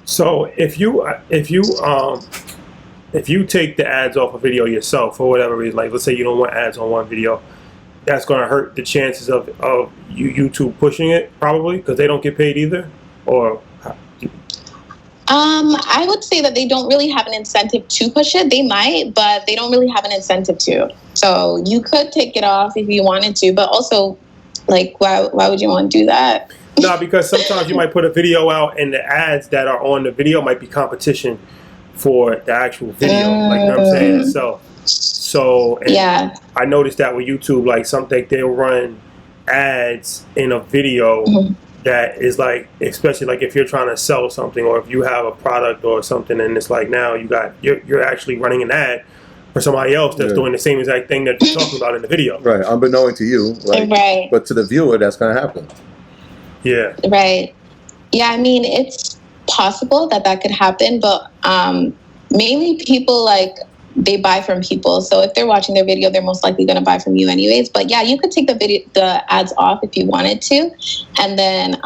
So if you take the ads off a video yourself for whatever reason, like let's say you don't want ads on one video, that's going to hurt the chances of YouTube pushing it, probably, because they don't get paid either? Or I would say that they don't really have an incentive to push it. They might, but they don't really have an incentive to. So you could take it off if you wanted to, but also, like, why would you want to do that? No, because sometimes you might put a video out and the ads that are on the video might be competition for the actual video. Like, you know what I'm saying? So yeah. I noticed that with YouTube, like something they'll run ads in a video that is like, especially like if you're trying to sell something or if you have a product or something, and it's like now you're actually running an ad for somebody else that's doing the same exact thing that you're talking about in the video. Right, unbeknown to you. Like, right. But to the viewer, that's going to happen. Yeah. Right. Yeah, I mean, it's possible that could happen, but mainly people, like, they buy from people. So if they're watching their video, they're most likely going to buy from you anyways. But yeah, you could take the ads off if you wanted to. And then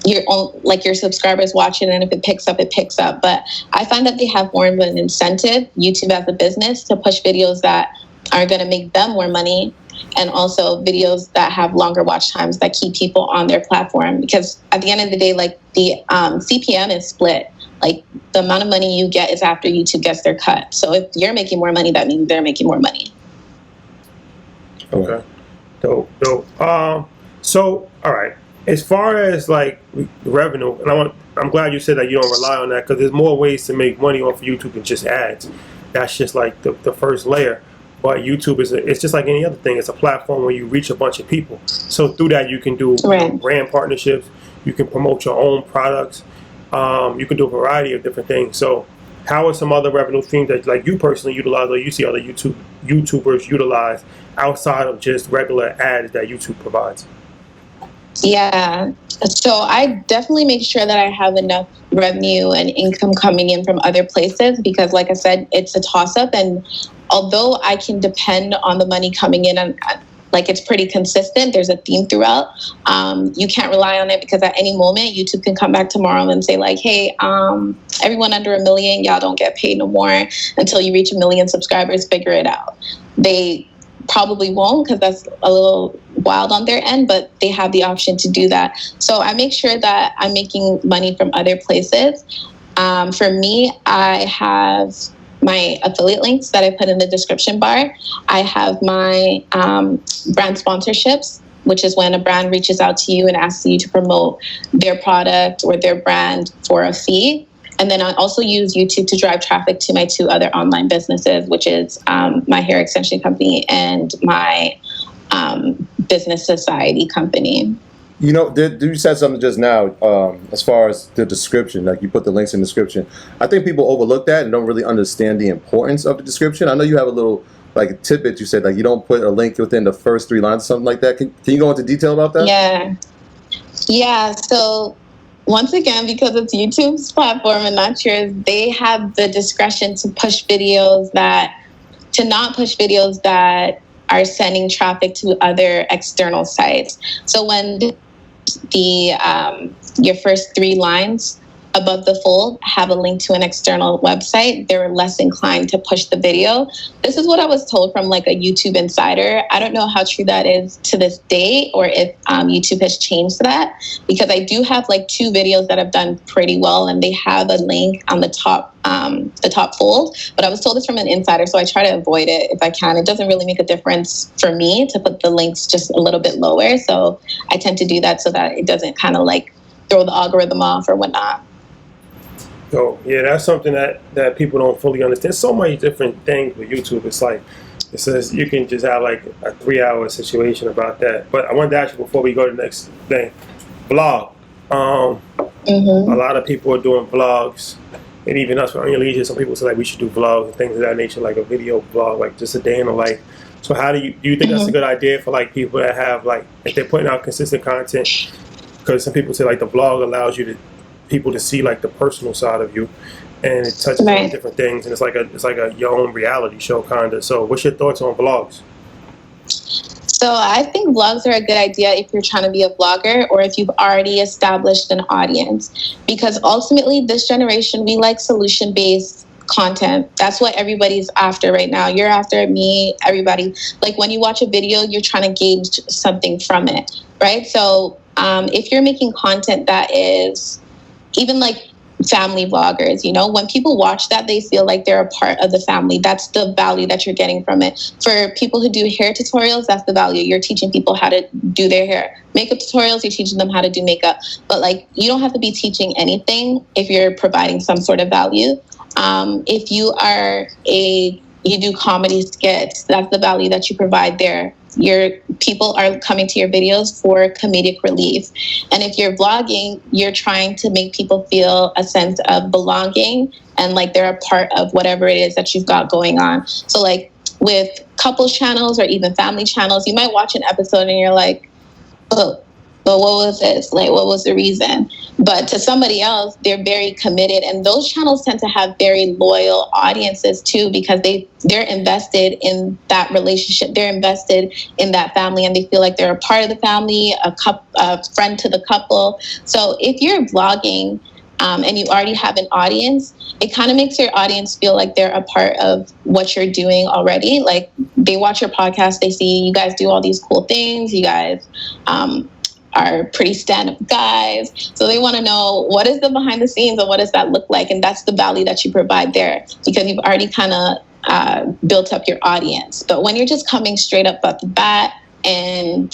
your subscribers watch it, and if it picks up, it picks up. But I find that they have more of an incentive, YouTube as a business, to push videos that are going to make them more money, and also videos that have longer watch times that keep people on their platform. Because at the end of the day, like, the CPM is split. Like, the amount of money you get is after YouTube gets their cut. So if you're making more money, that means they're making more money. Okay. Dope. So, all right. As far as like revenue, and I'm glad you said that you don't rely on that, because there's more ways to make money off of YouTube than just ads. That's just like the first layer. But YouTube it's just like any other thing. It's a platform where you reach a bunch of people. So through that, you can do brand partnerships. You can promote your own products. You can do a variety of different things. So how are some other revenue streams that like you personally utilize, or you see other YouTubers utilize outside of just regular ads that YouTube provides? Yeah. So I definitely make sure that I have enough revenue and income coming in from other places, because like I said, it's a toss-up. And although I can depend on the money coming in, and like, it's pretty consistent, there's a theme throughout, you can't rely on it, because at any moment YouTube can come back tomorrow and say like, hey, everyone under 1 million, y'all don't get paid no more until you reach 1 million subscribers, figure it out. They probably won't, because that's a little wild on their end, but they have the option to do that. So I make sure that I'm making money from other places. For me, I have my affiliate links that I put in the description bar. I have my brand sponsorships, which is when a brand reaches out to you and asks you to promote their product or their brand for a fee. And then I also use YouTube to drive traffic to my 2 other online businesses, which is my hair extension company and my business society company. You know, you said something just now as far as the description, like you put the links in the description. I think people overlook that and don't really understand the importance of the description. I know you have a little like tidbit. You said like you don't put a link within the first 3 lines or something like that. Can you go into detail about that? Yeah. So once again, because it's YouTube's platform and not yours, they have the discretion to not push videos that are sending traffic to other external sites. So when your first 3 lines above the fold have a link to an external website, they're less inclined to push the video. This is what I was told from like a YouTube insider. I don't know how true that is to this day, or if YouTube has changed that, because I do have like 2 videos that have done pretty well, and they have a link on the top fold. But I was told this from an insider, so I try to avoid it if I can. It doesn't really make a difference for me to put the links just a little bit lower, so I tend to do that so that it doesn't kind of like throw the algorithm off or whatnot. So yeah, that's something that people don't fully understand. So many different things with YouTube. It's like it says you can just have like a 3-hour situation about that. But I wanted to ask you before we go to the next thing, vlog. A lot of people are doing vlogs, and even us on your leisure, some people say like we should do vlogs and things of that nature, like a video vlog, like just a day in the life. So how do you think that's a good idea for like people that have like if they're putting out consistent content? Because some people say like the vlog allows people to see like the personal side of you, and it touches on different things, and it's like a your own reality show kind of. So what's your thoughts on vlogs? So I think vlogs are a good idea if you're trying to be a vlogger or if you've already established an audience, because ultimately this generation, we like solution-based content. That's what everybody's after right now. You're after me, everybody. Like when you watch a video, you're trying to gauge something from it, right? So if you're making content that is even like family vloggers, you know, when people watch that, they feel like they're a part of the family. That's the value that you're getting from it. For people who do hair tutorials, that's the value. You're teaching people how to do their hair. Makeup tutorials, you're teaching them how to do makeup. But like, you don't have to be teaching anything if you're providing some sort of value. If you do comedy skits, that's the value that you provide there. Your people are coming to your videos for comedic relief. And if you're vlogging, you're trying to make people feel a sense of belonging and like they're a part of whatever it is that you've got going on. So like with couples channels or even family channels, you might watch an episode and you're like, oh, but what was this? Like, what was the reason? But to somebody else, they're very committed. And those channels tend to have very loyal audiences too, because they're invested in that relationship. They're invested in that family and they feel like they're a part of the family, a friend to the couple. So if you're vlogging and you already have an audience, it kind of makes your audience feel like they're a part of what you're doing already. Like they watch your podcast, they see you guys do all these cool things. You guys, are pretty stand-up guys. So they want to know what is the behind the scenes and what does that look like? And that's the value that you provide there because you've already kind of built up your audience. But when you're just coming straight up at the bat and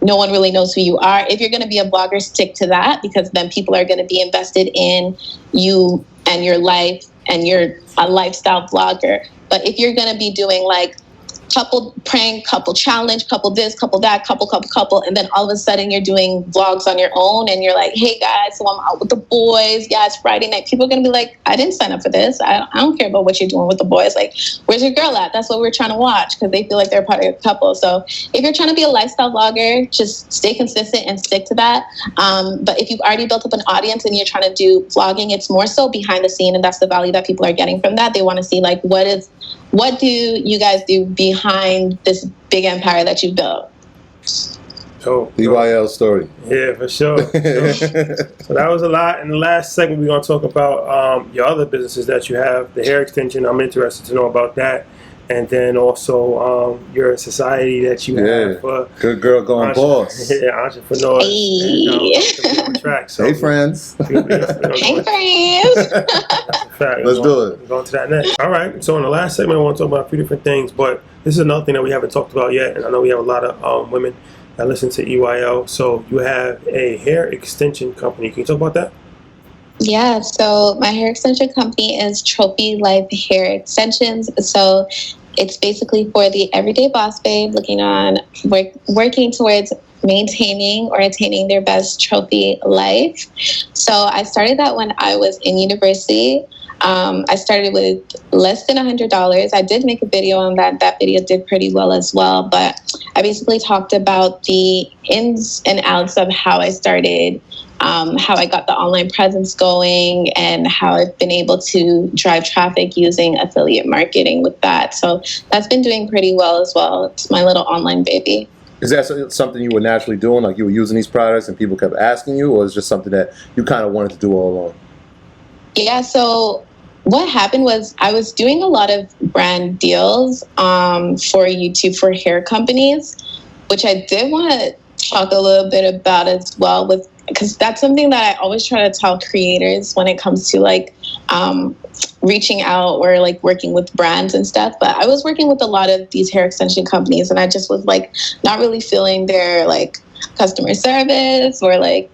no one really knows who you are, if you're going to be a blogger, stick to that because then people are going to be invested in you and your life and you're a lifestyle blogger. But if you're going to be doing like couple prank, couple challenge, couple this, couple that, couple, and then all of a sudden you're doing vlogs on your own and you're like, hey guys, so I'm out with the boys. Yeah, it's Friday night. People are going to be like, I didn't sign up for this. I don't care about what you're doing with the boys. Like, where's your girl at? That's what we're trying to watch because they feel like they're part of your couple. So if you're trying to be a lifestyle blogger, just stay consistent and stick to that. But if you've already built up an audience and you're trying to do vlogging, it's more so behind the scene, and that's the value that people are getting from that. They want to see like, what do you guys do behind this big empire that you've built? So, EYL story. Yeah, for sure. So that was a lot. In the last segment, we're going to talk about your other businesses that you have, the hair extension. I'm interested to know about that. And then also your society that you have for Good Girl Going Boss. Yeah, entrepreneurs. Hey, so hey friends. Hey friends. Let's do it. We're going to that next. All right. So in the last segment, I want to talk about a few different things, but this is another thing that we haven't talked about yet. And I know we have a lot of women that listen to EYL. So you have a hair extension company. Can you talk about that? Yeah, so my hair extension company is Trophy Life Hair Extensions. So it's basically for the everyday boss babe working towards maintaining or attaining their best trophy life. So I started that when I was in university. I started with less than $100. I did make a video on that. That video did pretty well as well. But I basically talked about the ins and outs of how I started, how I got the online presence going, and how I've been able to drive traffic using affiliate marketing with that. So that's been doing pretty well as well. It's my little online baby. Is that something you were naturally doing? Like you were using these products and people kept asking you, or is it just something that you kind of wanted to do all along? Yeah, so what happened was I was doing a lot of brand deals for YouTube for hair companies, which I did want to talk a little bit about as well, because that's something that I always try to tell creators when it comes to like reaching out or like working with brands and stuff. But I was working with a lot of these hair extension companies, and I just was like not really feeling their like customer service or like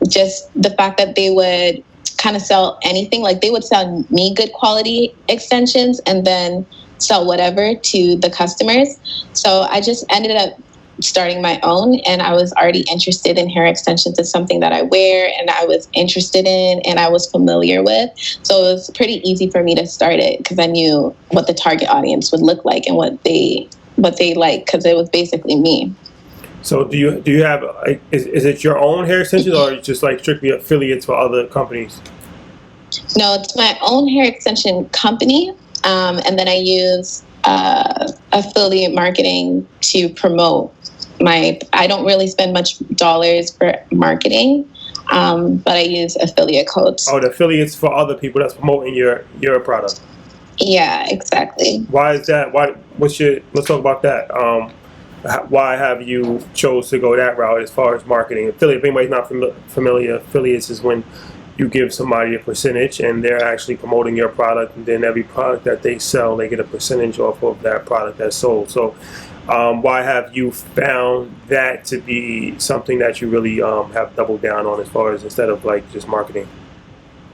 just the fact that they would kind of sell anything. Like they would sell me good quality extensions and then sell whatever to the customers. So I just ended up starting my own, and I was already interested in hair extensions. It's something that I wear and I was interested in and I was familiar with. So it was pretty easy for me to start it because I knew what the target audience would look like and what they like, because it was basically me. So do you have, like, is it your own hair extensions or just like strictly affiliates for other companies? No, it's my own hair extension company. And then I use affiliate marketing to promote I don't really spend much dollars for marketing, but I use affiliate codes. Oh, the affiliates for other people that's promoting your product. Yeah, exactly. Why is that? Let's talk about that. Why have you chose to go that route as far as marketing? Affiliate, if anybody's not familiar, affiliates is when you give somebody a percentage and they're actually promoting your product, and then every product that they sell, they get a percentage off of that product that's sold. So why have you found that to be something that you really have doubled down on, as far as instead of like just marketing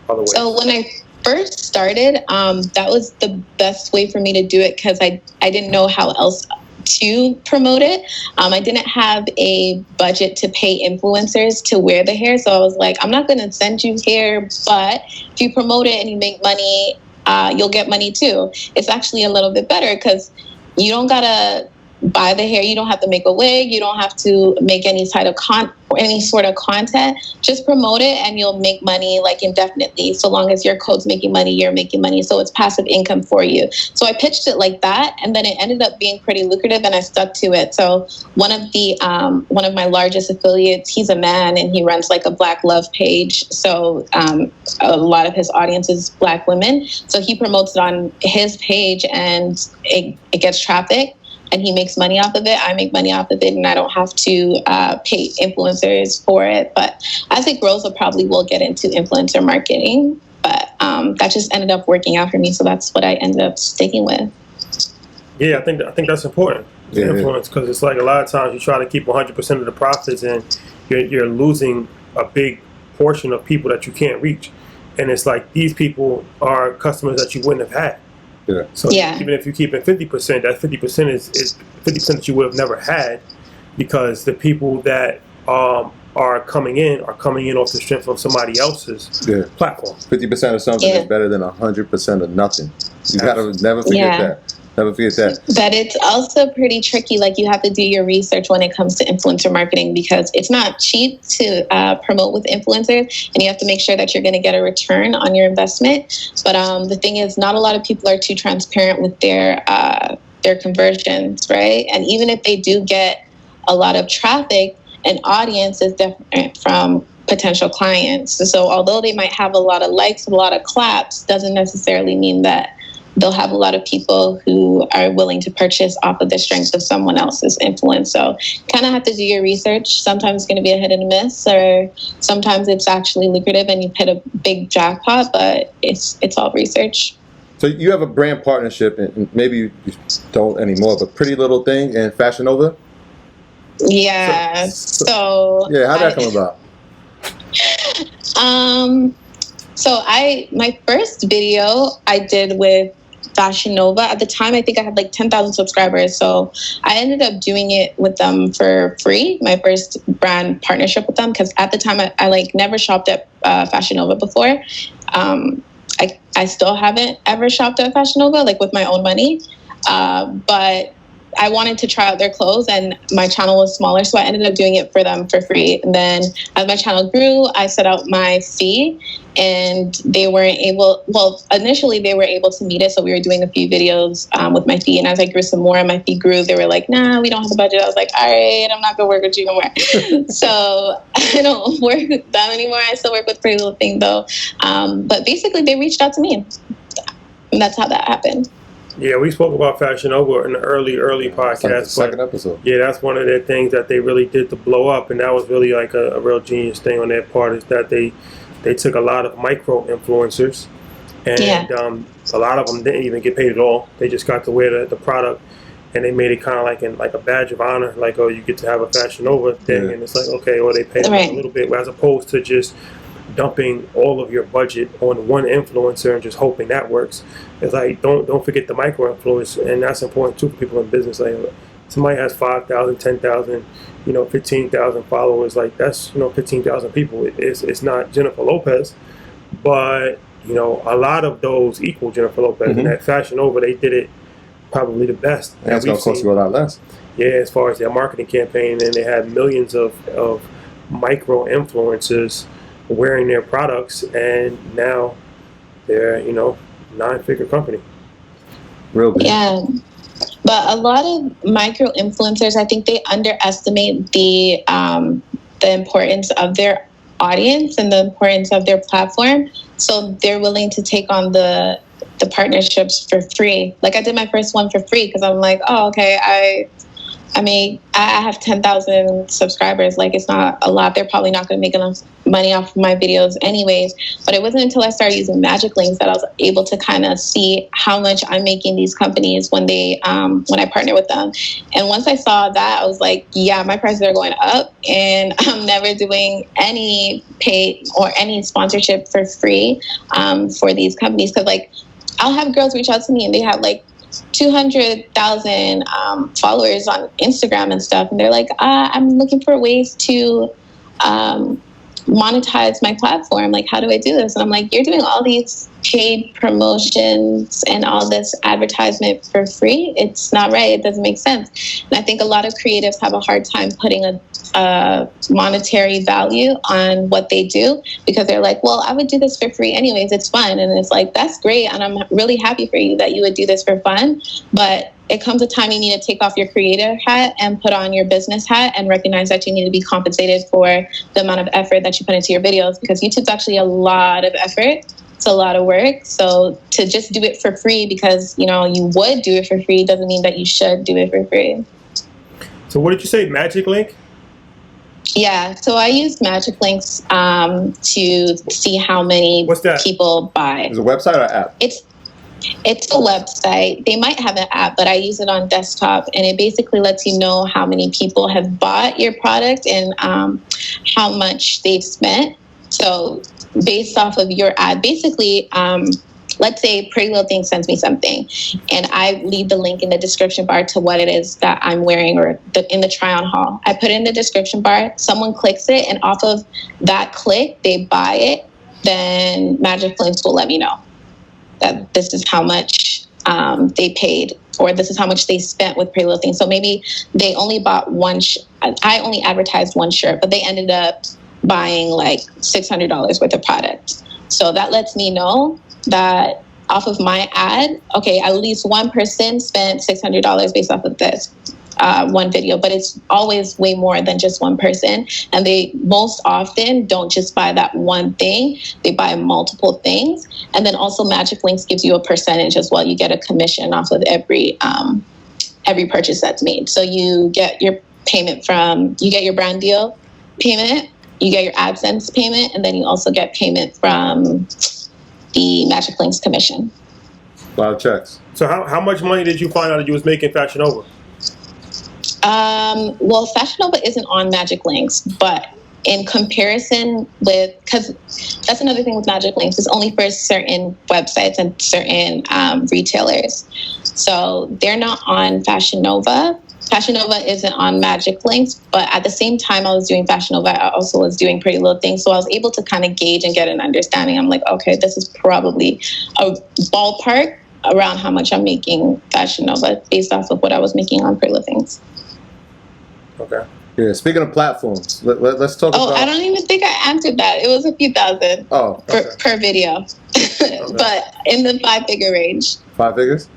other ways? So when I first started, that was the best way for me to do it because I didn't know how else to promote it. I didn't have a budget to pay influencers to wear the hair. So I was like, I'm not going to send you hair, but if you promote it and you make money, you'll get money too. It's actually a little bit better because you don't got to buy the hair. You don't have to make a wig. You don't have to make any sort of content. Just promote it and you'll make money like indefinitely. So long as your code's making money, you're making money. So it's passive income for you. So I pitched it like that, and then it ended up being pretty lucrative, and I stuck to it. So one of my largest affiliates, he's a man and he runs like a Black love page. So a lot of his audience is Black women. So he promotes it on his page and it gets traffic. And he makes money off of it. I make money off of it, and I don't have to pay influencers for it. But as it grows, I probably will get into influencer marketing. But that just ended up working out for me, so that's what I ended up sticking with. Yeah, I think that's important. Influence, because it's like a lot of times you try to keep 100% of the profits, and you're losing a big portion of people that you can't reach. And it's like these people are customers that you wouldn't have had. Yeah. So even if you keep it 50%, that 50% is 50% that you would have never had, because the people that are coming in off the strength of somebody else's platform. 50% of something is better than 100% of nothing. You gotta never forget that. Never forget that. But it's also pretty tricky. Like, you have to do your research when it comes to influencer marketing, because it's not cheap to promote with influencers, and you have to make sure that you're going to get a return on your investment. But the thing is, not a lot of people are too transparent with their conversions, right? And even if they do get a lot of traffic, an audience is different from potential clients. So although they might have a lot of likes, a lot of claps, doesn't necessarily mean that they'll have a lot of people who are willing to purchase off of the strength of someone else's influence. So kind of have to do your research. Sometimes it's going to be a hit and a miss, or sometimes it's actually lucrative and you hit a big jackpot, but it's all research. So you have a brand partnership, and maybe you don't anymore, but Pretty Little Thing and Fashion Nova? Yeah. So yeah, how'd that come about? So my first video I did with Fashion Nova. At the time, I think I had like 10,000 subscribers. So I ended up doing it with them for free, my first brand partnership with them, because at the time I like never shopped at Fashion Nova before. I still haven't ever shopped at Fashion Nova, like with my own money. But I wanted to try out their clothes, and my channel was smaller, so I ended up doing it for them for free. And then as my channel grew, I set out my fee, and they weren't able, initially they were able to meet it, so we were doing a few videos with my fee, and as I grew some more and my fee grew, they were like, nah, we don't have the budget. I was like, all right, I'm not gonna work with you no more. So I don't work with them anymore. I still work with Pretty Little Thing though. But basically they reached out to me, and that's how that happened. Yeah, we spoke about Fashion Nova in the early podcast. Like the second episode. Yeah, that's one of the things that they really did to blow up, and that was really like a real genius thing on their part, is that they took a lot of micro influencers, and a lot of them didn't even get paid at all. They just got to wear the product, and they made it kind of like a badge of honor, like, oh, you get to have a Fashion Nova thing, and it's like, okay, or they paid them a little bit, as opposed to just dumping all of your budget on one influencer and just hoping that works. It's like, don't forget the micro influence, and that's important too for people in business. Like, somebody has 5,000, 10,000, 15,000 followers. Like, that's 15,000 people. It's not Jennifer Lopez, but a lot of those equal Jennifer Lopez. And at Fashion Nova, they did it probably the best. And it's going to cost you a lot less. Yeah, as far as their marketing campaign, and they had millions of micro influencers wearing their products, and now they're 9-figure company. Real big. Yeah. But a lot of micro influencers, I think they underestimate the importance of their audience and the importance of their platform. So they're willing to take on the partnerships for free. Like, I did my first one for free because I'm like, oh, okay, I have 10,000 subscribers. Like, it's not a lot. They're probably not going to make enough money off of my videos anyways. But it wasn't until I started using magic links that I was able to kind of see how much I'm making these companies when I partner with them. And once I saw that, I was like, yeah, my prices are going up, and I'm never doing any paid or any sponsorship for free for these companies. Because, like, I'll have girls reach out to me and they have like 200,000 followers on Instagram and stuff, and they're like, I'm looking for ways to monetize my platform. Like, how do I do this? And I'm like, you're doing all these paid promotions and all this advertisement for free. It's not right. It doesn't make sense. And I think a lot of creatives have a hard time putting a monetary value on what they do, because they're like, well, I would do this for free anyways. It's fun. And it's like, that's great. And I'm really happy for you that you would do this for fun. But it comes a time you need to take off your creator hat and put on your business hat and recognize that you need to be compensated for the amount of effort that you put into your videos, because YouTube's actually a lot of effort. It's a lot of work. So to just do it for free because, you would do it for free doesn't mean that you should do it for free. So what did you say, Magic Link? Yeah, so I use magic links to see how many people buy. Is it a website or app? It's a website. They might have an app, but I use it on desktop, and it basically lets you know how many people have bought your product and how much they've spent. So based off of your ad, basically, let's say Pretty Little Thing sends me something, and I leave the link in the description bar to what it is that I'm wearing, or in the try-on haul. I put it in the description bar, someone clicks it, and off of that click, they buy it, then Magic Links will let me know that this is how much they paid, or this is how much they spent with Pretty Little Thing. So maybe they only bought one, I only advertised one shirt, but they ended up buying like $600 worth of product. So that lets me know that off of my ad, okay, at least one person spent $600 based off of this one video, but it's always way more than just one person. And they most often don't just buy that one thing, they buy multiple things. And then also Magic Links gives you a percentage as well. You get a commission off of every purchase that's made. So you get your payment you get your brand deal payment, you get your AdSense payment, and then you also get payment from the Magic Links commission. A lot of checks. So how much money did you find out that you was making Fashion Nova? Well, Fashion Nova isn't on Magic Links, but in comparison with, because that's another thing with Magic Links, it's only for certain websites and certain retailers. So they're not on Fashion Nova. Fashion Nova isn't on Magic Links, but at the same time I was doing Fashion Nova, I also was doing Pretty Little Thing. So I was able to kind of gauge and get an understanding. I'm like, okay, this is probably a ballpark around how much I'm making Fashion Nova based off of what I was making on Pretty Little Things. Okay. Yeah, speaking of platforms, let's talk about... I don't even think I answered that. It was a few thousand per video, but in the 5-figure range. 5 figures?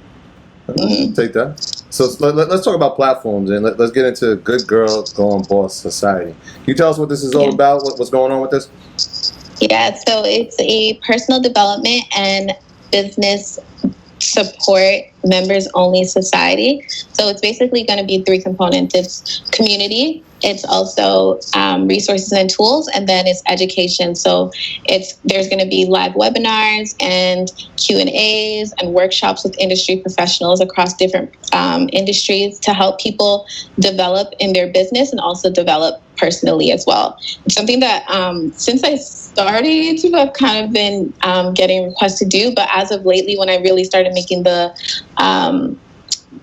Mm-hmm. Take that. So let's talk about platforms, and let's get into Good Girl Going Boss Society. Can you tell us what this is all about? What's going on with this? Yeah, so it's a personal development and business support members only society. So it's basically going to be 3 components. It's community, it's also resources and tools, and then it's education. So there's going to be live webinars and Q&As and workshops with industry professionals across different industries to help people develop in their business and also develop personally as well. It's something that since I started YouTube, I've kind of been getting requests to do, but as of lately, when I really started making the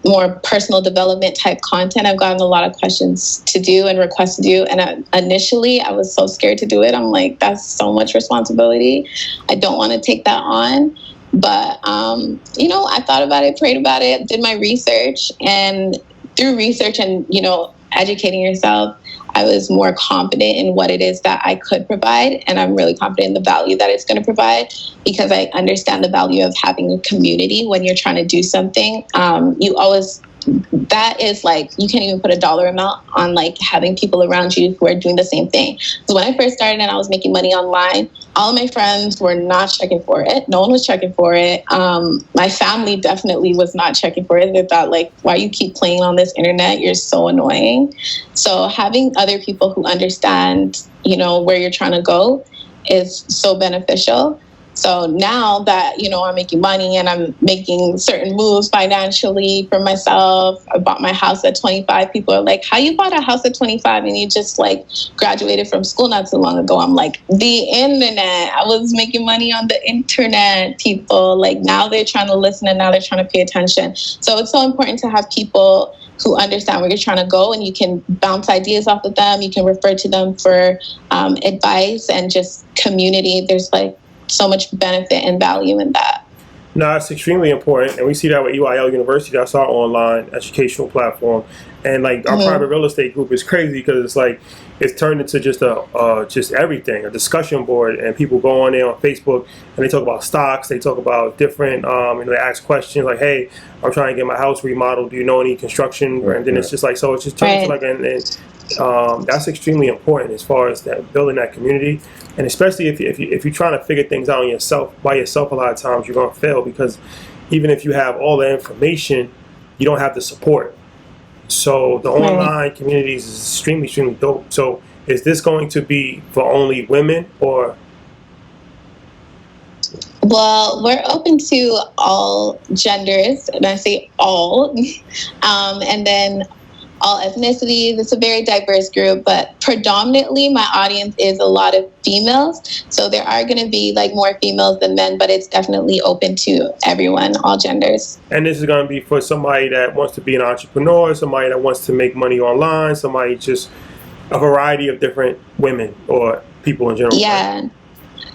more personal development type content, I've gotten a lot of questions to do and requests to do. And initially, I was so scared to do it. I'm like, that's so much responsibility. I don't want to take that on. But, I thought about it, prayed about it, did my research. And through research and, educating yourself, I was more confident in what it is that I could provide. And I'm really confident in the value that it's going to provide, because I understand the value of having a community when you're trying to do something. That is like, you can't even put a dollar amount on like having people around you who are doing the same thing. So when I first started and I was making money online, all of my friends were not checking for it. No one was checking for it. My family definitely was not checking for it. They thought like, why you keep playing on this internet? You're so annoying. So having other people who understand, where you're trying to go is so beneficial. So now that, I'm making money and I'm making certain moves financially for myself, I bought my house at 25. People are like, how you bought a house at 25 and you just like graduated from school not too long ago? I'm like, the internet. I was making money on the internet, people. Like now they're trying to listen and now they're trying to pay attention. So it's so important to have people who understand where you're trying to go, and you can bounce ideas off of them. You can refer to them for advice and just community. There's like so much benefit and value in that. No, it's extremely important, and we see that with EYL University. That's our online educational platform, and like our private real estate group is crazy because it's like it's turned into just just everything, a discussion board, and people go on there on Facebook and they talk about stocks, they talk about different, and they ask questions like, "Hey, I'm trying to get my house remodeled. Do you know any construction?" And then it's just like, so it's just turned into like that's extremely important as far as that building that community. And especially if you're trying to figure things out by yourself, a lot of times you're going to fail, because even if you have all the information, you don't have the support. So the online communities is extremely, extremely dope. So is this going to be for only women or? Well, we're open to all genders, and I say all, and then all ethnicities. It's a very diverse group, but predominantly my audience is a lot of females. So there are going to be like more females than men, but it's definitely open to everyone, all genders. And this is going to be for somebody that wants to be an entrepreneur, somebody that wants to make money online, somebody just a variety of different women or people in general. Yeah. Right?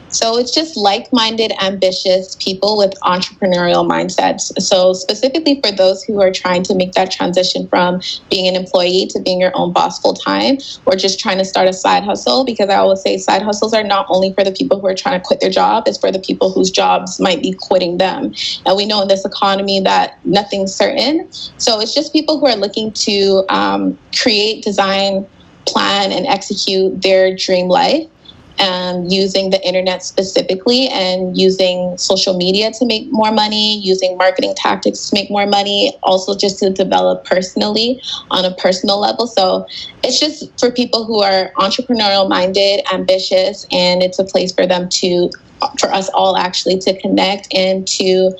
So it's just like-minded, ambitious people with entrepreneurial mindsets. So specifically for those who are trying to make that transition from being an employee to being your own boss full-time, or just trying to start a side hustle, because I always say side hustles are not only for the people who are trying to quit their job, it's for the people whose jobs might be quitting them. And we know in this economy that nothing's certain. So it's just people who are looking to create, design, plan, and execute their dream life. Using the internet specifically, and using social media to make more money, using marketing tactics to make more money, also just to develop personally on a personal level. So it's just for people who are entrepreneurial minded, ambitious, and it's a place for them for us all actually to connect and to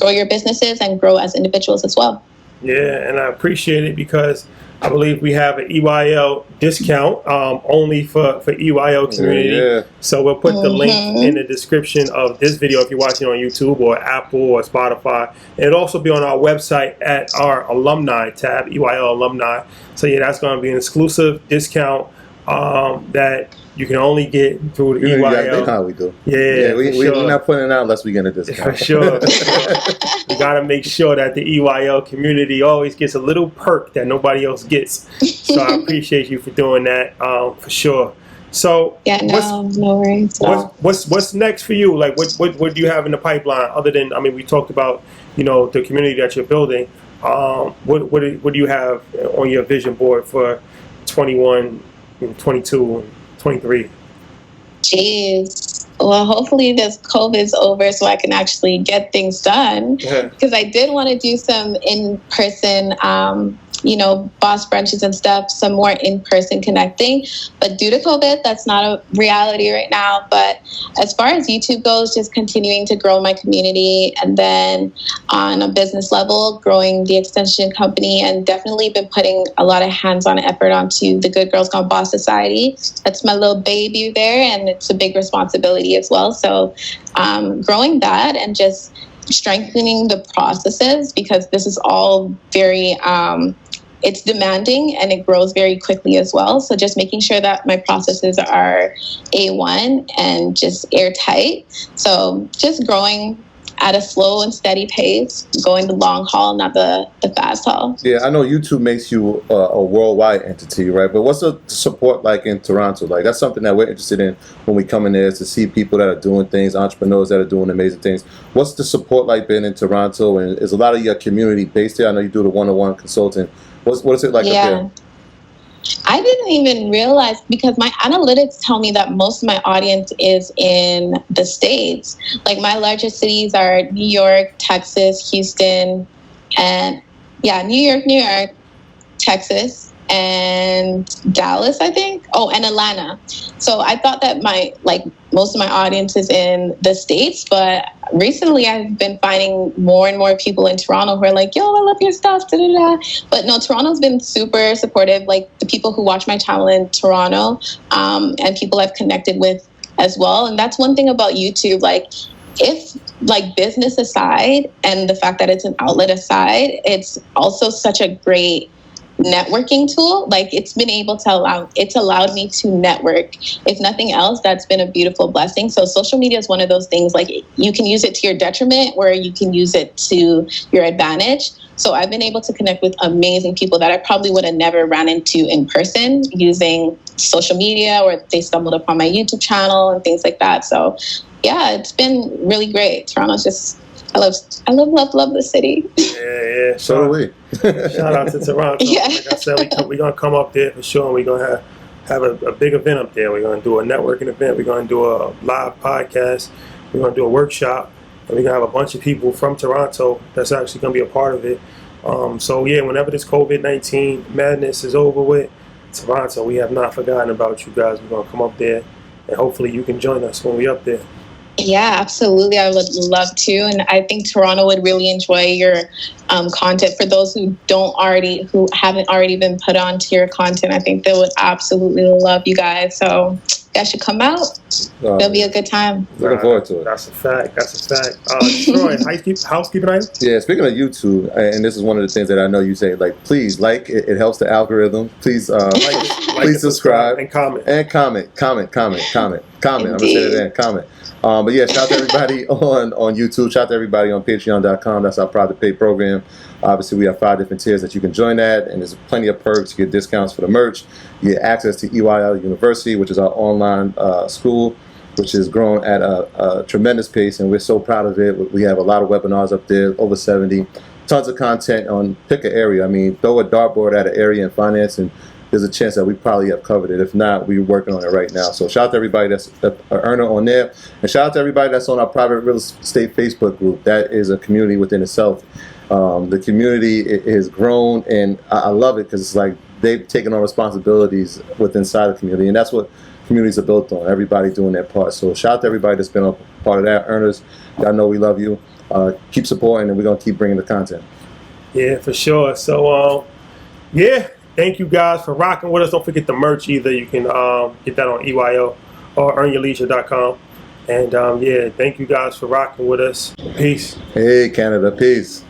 grow your businesses and grow as individuals as well. Yeah, and I appreciate it because I believe we have an EYL discount only for EYL community. Yeah. So we'll put the link in the description of this video if you're watching on YouTube or Apple or Spotify. And it'll also be on our website at our alumni tab, EYL alumni. So yeah, that's going to be an exclusive discount that you can only get through the EYL. How we do. Yeah, we're not putting it out unless we get a discount. For sure. We got to make sure that the EYL community always gets a little perk that nobody else gets. So I appreciate you for doing that, for sure. So yeah, no worries. What's next for you? Like what do you have in the pipeline other than, I mean, we talked about, the community that you're building. What do you have on your vision board for 21, 22, and 23? Jeez. Well, hopefully this COVID's over so I can actually get things done. Because I did want to do some in-person boss brunches and stuff, some more in-person connecting. But due to COVID, that's not a reality right now. But as far as YouTube goes, just continuing to grow my community, and then on a business level, growing the extension company, and definitely been putting a lot of hands-on effort onto the Good Girls Gone Boss Society. That's my little baby there, and it's a big responsibility as well. So growing that and just strengthening the processes, because this is all very it's demanding and it grows very quickly as well. So just making sure that my processes are A1 and just airtight. So just growing at a slow and steady pace, going the long haul, not the fast haul. Yeah, I know YouTube makes you a worldwide entity, right? But what's the support like in Toronto? Like, that's something that we're interested in when we come in there, is to see people that are doing things, entrepreneurs that are doing amazing things. What's the support like being in Toronto? And is a lot of your community based there? I know you do the one-on-one consulting. What is it like up there? I didn't even realize, because my analytics tell me that most of my audience is in the States. Like, my largest cities are New York, Texas, Houston, and New York, Texas, and Dallas, I think. Oh, and Atlanta. So I thought that most of my audience is in the States, but recently I've been finding more and more people in Toronto who are like, yo, I love your stuff, da-da-da. But no, Toronto's been super supportive. Like, the people who watch my channel in Toronto, and people I've connected with as well. And that's one thing about YouTube. Like, if business aside and the fact that it's an outlet aside, it's also such a great networking tool. Like, it's allowed me to network. If nothing else, that's been a beautiful blessing. So social media is one of those things, like, you can use it to your detriment or you can use it to your advantage. So I've been able to connect with amazing people that I probably would have never ran into in person using social media, or they stumbled upon my YouTube channel and things like that. So yeah, it's been really great. Toronto's just, I love the city. Yeah. So do we. Shout out to Toronto. Yeah. Like I said, we're going to come up there for sure, and we're going to have a big event up there. We're going to do a networking event. We're going to do a live podcast. We're going to do a workshop. And we're going to have a bunch of people from Toronto that's actually going to be a part of it. So, yeah, whenever this COVID-19 madness is over with, Toronto, we have not forgotten about you guys. We're going to come up there, and hopefully you can join us when we're up there. Yeah, absolutely. I would love to. And I think Toronto would really enjoy your content. For those who haven't already been put onto your content, I think they would absolutely love you guys. So you guys should come out. It'll be a good time. Looking forward to it. That's a fact. Troy, housekeeping item? Yeah, speaking of YouTube, and this is one of the things that I know you say, like, please like it. It helps the algorithm. Please please subscribe and comment. And comment. I'm gonna say that again. Comment. But yeah, shout out to everybody on YouTube. Shout out to everybody on Patreon.com. That's our private pay program. Obviously, we have 5 different tiers that you can join that, and there's plenty of perks. You get discounts for the merch. You get access to EYL University, which is our online school, which is growing at a tremendous pace, and we're so proud of it. We have a lot of webinars up there, over 70. Tons of content on pick an area. I mean, throw a dartboard at an area in finance, and there's a chance that we probably have covered it. If not, we're working on it right now. So shout out to everybody that's an earner on there. And shout out to everybody that's on our private real estate Facebook group. That is a community within itself. The community has grown, and I love it, because it's like they've taken on responsibilities within inside the community. And that's what communities are built on, everybody doing their part. So shout out to everybody that's been a part of that. Earners, y'all know we love you. Keep supporting, and we're going to keep bringing the content. Yeah, for sure. So, yeah. Thank you guys for rocking with us. Don't forget the merch either. You can get that on EYO or earnyourleisure.com. And yeah, thank you guys for rocking with us. Peace. Hey, Canada. Peace.